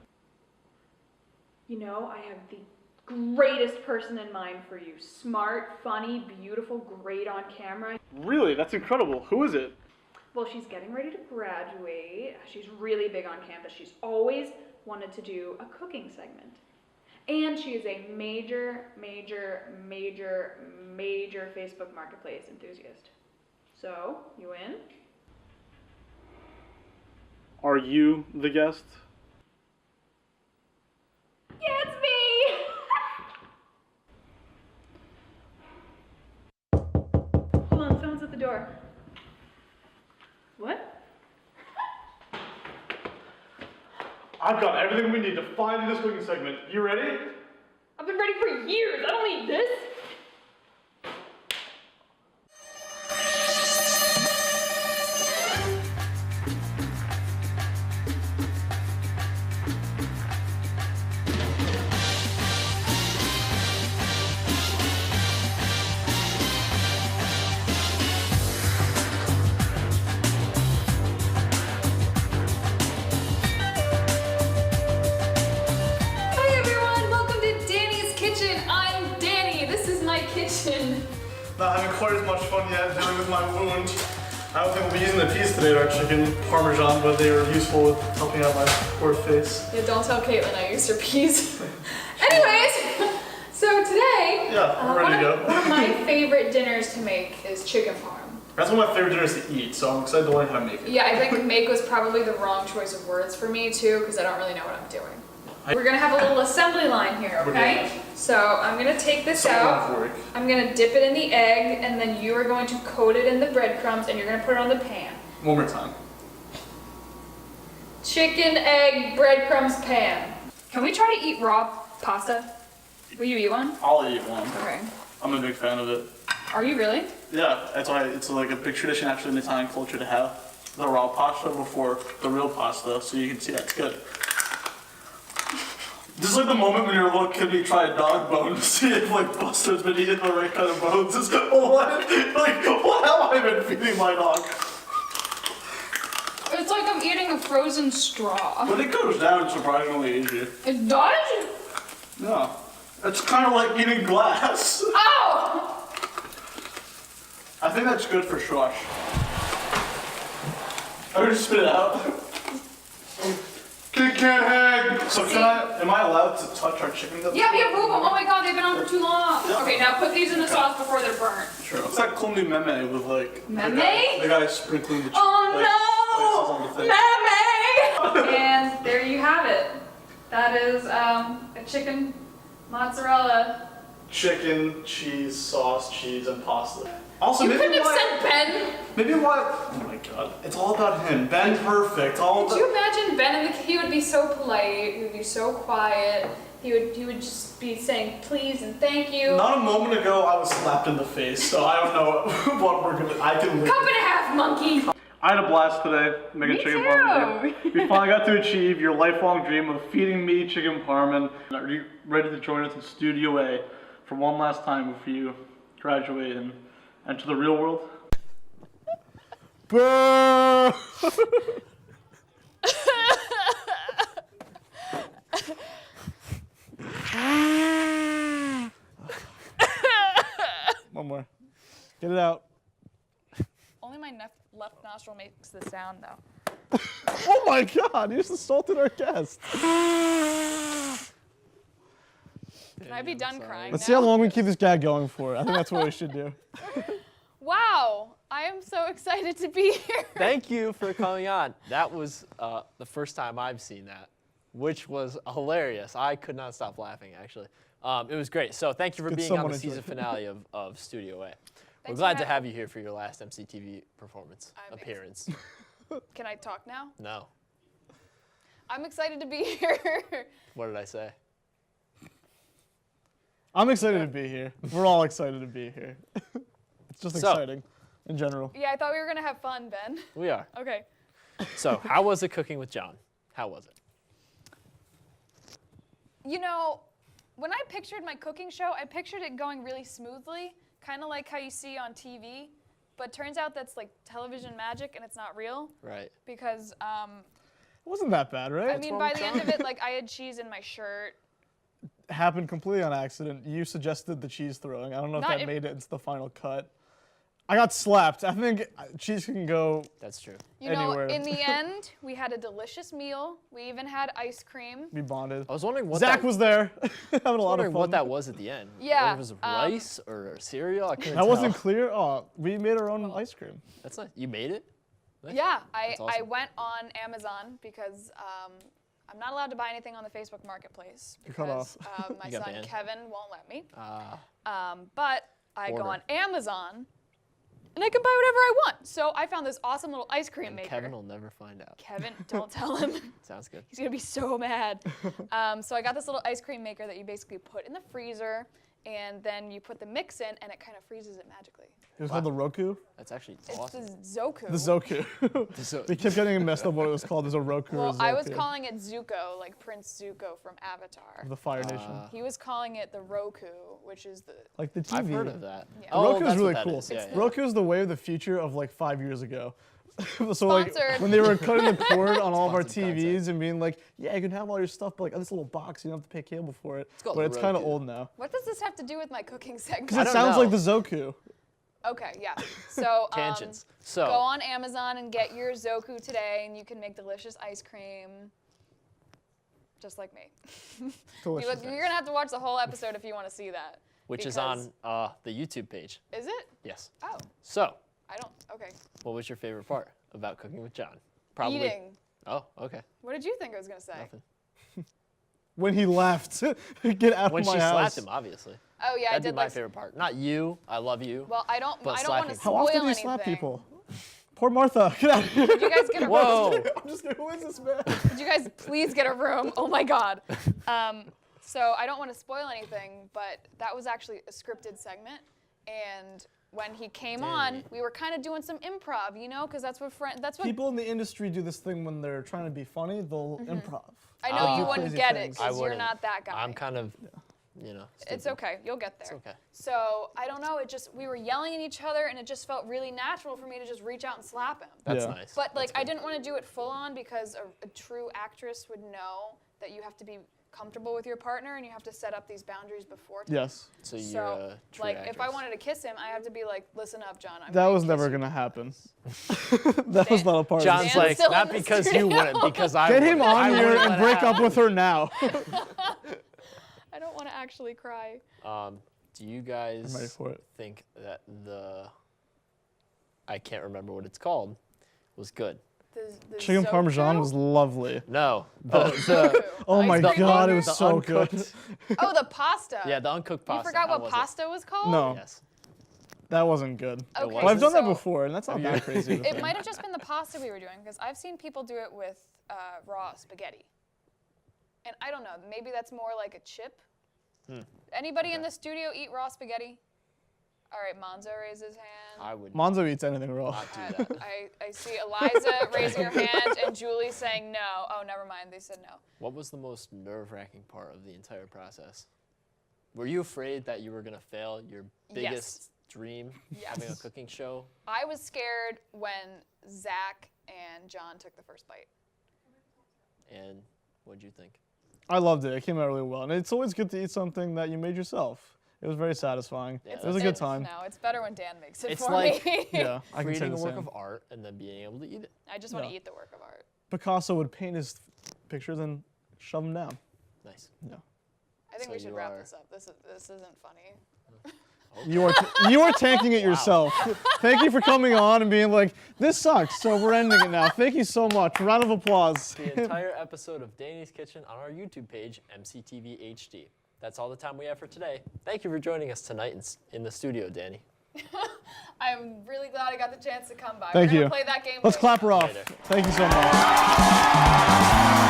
Speaker 19: You know, I have the greatest person in mind for you. Smart, funny, beautiful, great on camera.
Speaker 1: Really? That's incredible. Who is it?
Speaker 19: Well, she's getting ready to graduate. She's really big on campus. She's always wanted to do a cooking segment. And she is a major Facebook Marketplace enthusiast. So, you in?
Speaker 1: Are you the guest?
Speaker 19: Yeah, it's me! Hold on, someone's at the door. What?
Speaker 1: I've got everything we need to find in this cooking segment. You ready?
Speaker 19: I've been ready for years. I don't need this.
Speaker 1: Not having quite as much fun yet dealing with my wound. I don't think we'll be using the peas today to our chicken parmesan, but they were useful with helping out my poor face.
Speaker 19: Yeah, don't tell Caitlin I used her peas. Anyways, so today,
Speaker 1: I'm ready to go.
Speaker 19: One of my favorite dinners to make is chicken parm.
Speaker 1: That's one of my favorite dinners to eat, so I'm excited to learn how to make it.
Speaker 19: Yeah, I think make was probably the wrong choice of words for me too, because I don't really know what I'm doing. We're gonna have a little assembly line here, okay? So I'm gonna take this out. I'm gonna dip it in the egg, and then you are going to coat it in the breadcrumbs, and you're gonna put it on the pan.
Speaker 1: One more time.
Speaker 19: Chicken, egg, breadcrumbs, pan. Can we try to eat raw pasta? Will you eat one?
Speaker 1: I'll eat one.
Speaker 19: Okay.
Speaker 1: I'm a big fan of it.
Speaker 19: Are you really?
Speaker 1: Yeah, that's why it's like a big tradition actually in Italian culture to have the raw pasta before the real pasta, so you can see that's good. This is like the moment when you're a little kid and you try a dog bone to see if like Buster's been eating the right kind of bones. It's what? Like, what have I been feeding my dog?
Speaker 19: It's like I'm eating a frozen straw.
Speaker 1: But it goes down surprisingly easy.
Speaker 19: It does?
Speaker 1: Yeah. It's kind of like eating glass.
Speaker 19: Ow!
Speaker 1: I think that's good for shush. I'm gonna spit it out. Kid can't hang. So am I allowed to touch our chicken?
Speaker 19: Yeah, we have room. Oh my god, they've been on for too long.
Speaker 1: Yeah.
Speaker 19: Okay, now put these in the sauce before they're burnt.
Speaker 1: Sure. It's like Cluny Meme with like
Speaker 19: Meme?
Speaker 1: the guy sprinkling the
Speaker 19: Oh
Speaker 1: spices on the thing.
Speaker 19: Meme! And there you have it. That is a chicken mozzarella.
Speaker 1: Chicken, cheese, sauce, cheese, and pasta. Also,
Speaker 19: You
Speaker 1: maybe
Speaker 19: couldn't have sent Ben.
Speaker 1: Maybe why? Oh my god! It's all about him. Ben, perfect.
Speaker 19: Could you imagine Ben he would be so polite. He would be so quiet. He would just be saying please and thank you.
Speaker 1: Not a moment ago, I was slapped in the face, so I don't know what we're gonna. I can.
Speaker 19: Cup and a half, monkey.
Speaker 1: I had a blast today making chicken parm with you. We finally got to achieve your lifelong dream of feeding me chicken parm. Are you ready to join us in Studio A for one last time before you graduate and enter the real world? Boo! One more. Get it out.
Speaker 19: Only my left nostril makes the sound though.
Speaker 1: Oh my god, you just assaulted our guest.
Speaker 19: Can I be done crying
Speaker 1: Let's
Speaker 19: now?
Speaker 1: see how long we keep this gag going for. I think that's what we should do.
Speaker 19: Wow, I am so excited to be here.
Speaker 2: Thank you for coming on. That was the first time I've seen that. which was hilarious. I could not stop laughing, actually. It was great. So thank you for
Speaker 1: Could
Speaker 2: being on
Speaker 1: someone
Speaker 2: the
Speaker 1: enjoy
Speaker 2: season
Speaker 1: it?
Speaker 2: finale of Studio A. We're
Speaker 19: for
Speaker 2: glad to
Speaker 19: having
Speaker 2: have you here for your last MCTV performance appearance.
Speaker 19: Can I talk now?
Speaker 2: No.
Speaker 19: I'm excited to be here.
Speaker 2: What did I say?
Speaker 1: I'm excited to be here. We're all excited to be here. It's just
Speaker 2: So-
Speaker 1: exciting in general.
Speaker 19: Yeah, I thought we were gonna have fun, Ben.
Speaker 2: We are.
Speaker 19: Okay.
Speaker 2: So, how was it cooking with John? How was it?
Speaker 19: You know, when I pictured my cooking show, I pictured it going really smoothly, kind of like how you see on TV. But turns out that's like television magic, and it's not real.
Speaker 2: Right.
Speaker 19: Because
Speaker 1: It wasn't that bad, right?
Speaker 19: I mean, by the end of it, like I had cheese in my shirt.
Speaker 1: Happened completely on accident. You suggested the cheese throwing. I don't know if
Speaker 19: Not
Speaker 1: that
Speaker 19: if-
Speaker 1: made it into the final cut. I got slapped. I think cheese can go
Speaker 2: That's true.
Speaker 19: You know,
Speaker 1: anywhere.
Speaker 19: in the end, we had a delicious meal. We even had ice cream.
Speaker 1: We bonded.
Speaker 2: I was wondering what
Speaker 1: Zach
Speaker 2: that,
Speaker 1: was there, having a lot of
Speaker 2: wondering
Speaker 1: fun.
Speaker 2: what that was at the end.
Speaker 19: Yeah,
Speaker 2: It was rice or cereal? I couldn't
Speaker 1: That
Speaker 2: tell.
Speaker 1: wasn't clear. Oh, we made our own ice cream.
Speaker 2: That's nice. You made it? Nice.
Speaker 19: Yeah,
Speaker 2: That's
Speaker 19: I
Speaker 2: awesome.
Speaker 19: went on Amazon because I'm not allowed to buy anything on the Facebook Marketplace
Speaker 1: You're cut
Speaker 19: because
Speaker 1: off.
Speaker 19: my
Speaker 2: You got
Speaker 19: son
Speaker 2: banned.
Speaker 19: Kevin won't let me.
Speaker 2: Ah.
Speaker 19: But I
Speaker 2: Order.
Speaker 19: go on Amazon and I can buy whatever I want. So I found this awesome little ice cream maker.
Speaker 2: Kevin will never find out.
Speaker 19: Kevin, don't tell him.
Speaker 2: Sounds good.
Speaker 19: He's gonna be so mad. So I got this little ice cream maker that you basically put in the freezer, and then you put the mix in, and it kind of freezes it magically.
Speaker 1: It was called the Roku.
Speaker 2: That's actually
Speaker 19: It's
Speaker 2: awesome.
Speaker 19: the Zoku.
Speaker 1: The Zoku. We kept getting messed up what it was called. There's a Roku or a
Speaker 19: Well,
Speaker 1: Zoku.
Speaker 19: I was calling it Zuko, like Prince Zuko from Avatar.
Speaker 1: The Fire Nation.
Speaker 19: He was calling it the Roku, which is the
Speaker 1: Like the TV.
Speaker 2: I've heard of that.
Speaker 19: Yeah.
Speaker 2: Oh,
Speaker 1: Roku is
Speaker 2: that's
Speaker 1: really
Speaker 2: what that
Speaker 1: cool.
Speaker 2: is. Yeah, yeah.
Speaker 1: Roku is the way of the future of like 5 years ago. So like
Speaker 19: Sponsored.
Speaker 1: when they were cutting the cord on all of our
Speaker 2: Sponsored
Speaker 1: TVs
Speaker 2: content.
Speaker 1: and being like, yeah, you can have all your stuff, but like this little box, you don't have to pay cable for it.
Speaker 2: called
Speaker 1: But
Speaker 2: the
Speaker 1: it's kind of
Speaker 2: Roku.
Speaker 1: old now.
Speaker 19: What does this have to do with my cooking segment?
Speaker 1: Because it
Speaker 2: don't
Speaker 1: sounds
Speaker 2: know.
Speaker 1: like the Zoku.
Speaker 19: Okay, yeah. So
Speaker 2: Tangents. So
Speaker 19: go on Amazon and get your Zoku today, and you can make delicious ice cream, just like me.
Speaker 1: Delicious.
Speaker 19: You're gonna have to watch the whole episode if you want to see that.
Speaker 2: which is
Speaker 19: because-
Speaker 2: on the YouTube page.
Speaker 19: Is it?
Speaker 2: Yes.
Speaker 19: Oh,
Speaker 2: So,
Speaker 19: I don't. Okay.
Speaker 2: what was your favorite part about cooking with John? Probably.
Speaker 19: Eating.
Speaker 2: Oh, okay.
Speaker 19: What did you think I was gonna say?
Speaker 2: Nothing.
Speaker 1: When he left, get out
Speaker 2: When
Speaker 1: of my
Speaker 2: she
Speaker 1: house.
Speaker 2: slapped him, obviously.
Speaker 19: Oh yeah, I
Speaker 2: That'd
Speaker 19: did
Speaker 2: be my
Speaker 19: like.
Speaker 2: favorite part. Not you. I love you.
Speaker 19: Well, I don't.
Speaker 2: But
Speaker 19: I don't want to
Speaker 2: slapping
Speaker 19: spoil
Speaker 1: How often do you
Speaker 19: anything.
Speaker 1: slap people? Poor Martha. Get out of here.
Speaker 19: Did you guys get a
Speaker 2: Whoa.
Speaker 1: I'm just kidding. Who is this man?
Speaker 19: Could you guys please get a room? Oh my God. So I don't want to spoil anything, but that was actually a scripted segment. And when he came on, we were kind of doing some improv, you know, because that's what
Speaker 1: People in the industry do this thing when they're trying to be funny. They'll improv.
Speaker 19: I know you
Speaker 1: Do
Speaker 19: wouldn't
Speaker 1: crazy
Speaker 19: get it
Speaker 1: things.
Speaker 19: because you're
Speaker 2: wouldn't.
Speaker 19: not that guy.
Speaker 2: I'm kind of, you know.
Speaker 19: It's
Speaker 2: stupid.
Speaker 19: okay. You'll get there.
Speaker 2: It's okay.
Speaker 19: So I don't know. We were yelling at each other, and it just felt really natural for me to just reach out and slap him.
Speaker 2: That's
Speaker 1: Yeah.
Speaker 2: nice.
Speaker 19: But like, I didn't want to do it full on because a true actress would know that you have to be comfortable with your partner and you have to set up these boundaries before.
Speaker 1: Yes.
Speaker 2: So you're
Speaker 19: So,
Speaker 2: a true
Speaker 19: like, if I
Speaker 2: actress.
Speaker 19: wanted to kiss him, I have to be like, listen up, John. I'm
Speaker 1: That
Speaker 19: gonna
Speaker 1: was
Speaker 19: kiss
Speaker 1: never
Speaker 19: you."
Speaker 1: going to happen. That was not a part
Speaker 2: John's
Speaker 1: of
Speaker 19: Dan's
Speaker 2: like,
Speaker 19: still
Speaker 2: not
Speaker 19: in the
Speaker 2: because you
Speaker 19: studio.
Speaker 2: wouldn't, because I
Speaker 1: Get him
Speaker 2: wouldn't. I
Speaker 1: on here
Speaker 2: wouldn't
Speaker 1: and
Speaker 2: let it
Speaker 1: break up
Speaker 2: happen.
Speaker 1: with her now.
Speaker 19: I don't want to actually cry.
Speaker 2: Do you guys
Speaker 1: I'm ready for it.
Speaker 2: think that I can't remember what it's called, was good?
Speaker 19: The
Speaker 1: Chicken
Speaker 19: Zoku?
Speaker 1: parmesan was lovely.
Speaker 2: No.
Speaker 1: Oh my
Speaker 19: Ice cream
Speaker 1: god, it
Speaker 19: maker?
Speaker 1: was
Speaker 2: The
Speaker 1: so good.
Speaker 2: uncooked-
Speaker 19: Oh, the pasta.
Speaker 2: Yeah, the uncooked pasta.
Speaker 19: You forgot
Speaker 2: How
Speaker 19: what
Speaker 2: was
Speaker 19: pasta was called?
Speaker 1: No,
Speaker 2: Yes.
Speaker 1: that wasn't good.
Speaker 19: Okay,
Speaker 1: Well, I've done that
Speaker 19: so-
Speaker 1: before, and that's not that crazy. of a
Speaker 19: It
Speaker 1: thing.
Speaker 19: might have just been the pasta we were doing because I've seen people do it with raw spaghetti. And I don't know, maybe that's more like a chip. Anybody in the studio eat raw spaghetti? All right, Monzo raised his hand.
Speaker 2: I would
Speaker 1: Monzo eats anything raw.
Speaker 2: not do that.
Speaker 19: I see Eliza raising her hand and Julie saying no. Oh, never mind, they said no.
Speaker 2: What was the most nerve-wracking part of the entire process? Were you afraid that you were going to fail your biggest dream, having a cooking show?
Speaker 19: I was scared when Zach and John took the first bite.
Speaker 2: And what'd you think?
Speaker 1: I loved it. It came out really well, and it's always good to eat something that you made yourself. It was very satisfying.
Speaker 2: Yeah,
Speaker 1: it was a good
Speaker 19: It's-
Speaker 1: time.
Speaker 19: No, it's better when Dan makes it
Speaker 2: It's
Speaker 19: for
Speaker 2: like-
Speaker 19: me.
Speaker 1: Yeah, I can say
Speaker 2: Creating
Speaker 1: the
Speaker 2: a work
Speaker 1: same.
Speaker 2: of art and then being able to eat it.
Speaker 19: I just want to
Speaker 1: Yeah.
Speaker 19: eat the work of art.
Speaker 1: Picasso would paint his pictures and shove them down.
Speaker 2: Nice.
Speaker 1: Yeah.
Speaker 19: I think
Speaker 2: So
Speaker 19: we should
Speaker 2: you
Speaker 19: wrap
Speaker 2: are-
Speaker 19: this up. This isn't funny.
Speaker 1: You are tanking it yourself. Thank you for coming on and being like, this sucks, so we're ending it now. Thank you so much. Round of applause.
Speaker 2: The entire episode of Danny's Kitchen on our YouTube page, MCTV HD. That's all the time we have for today. Thank you for joining us tonight in the studio, Danny.
Speaker 19: I'm really glad I got the chance to come by.
Speaker 1: Thank
Speaker 19: We're
Speaker 1: you.
Speaker 19: gonna play that game
Speaker 1: Let's
Speaker 19: later.
Speaker 1: clap her off. Thank you so much.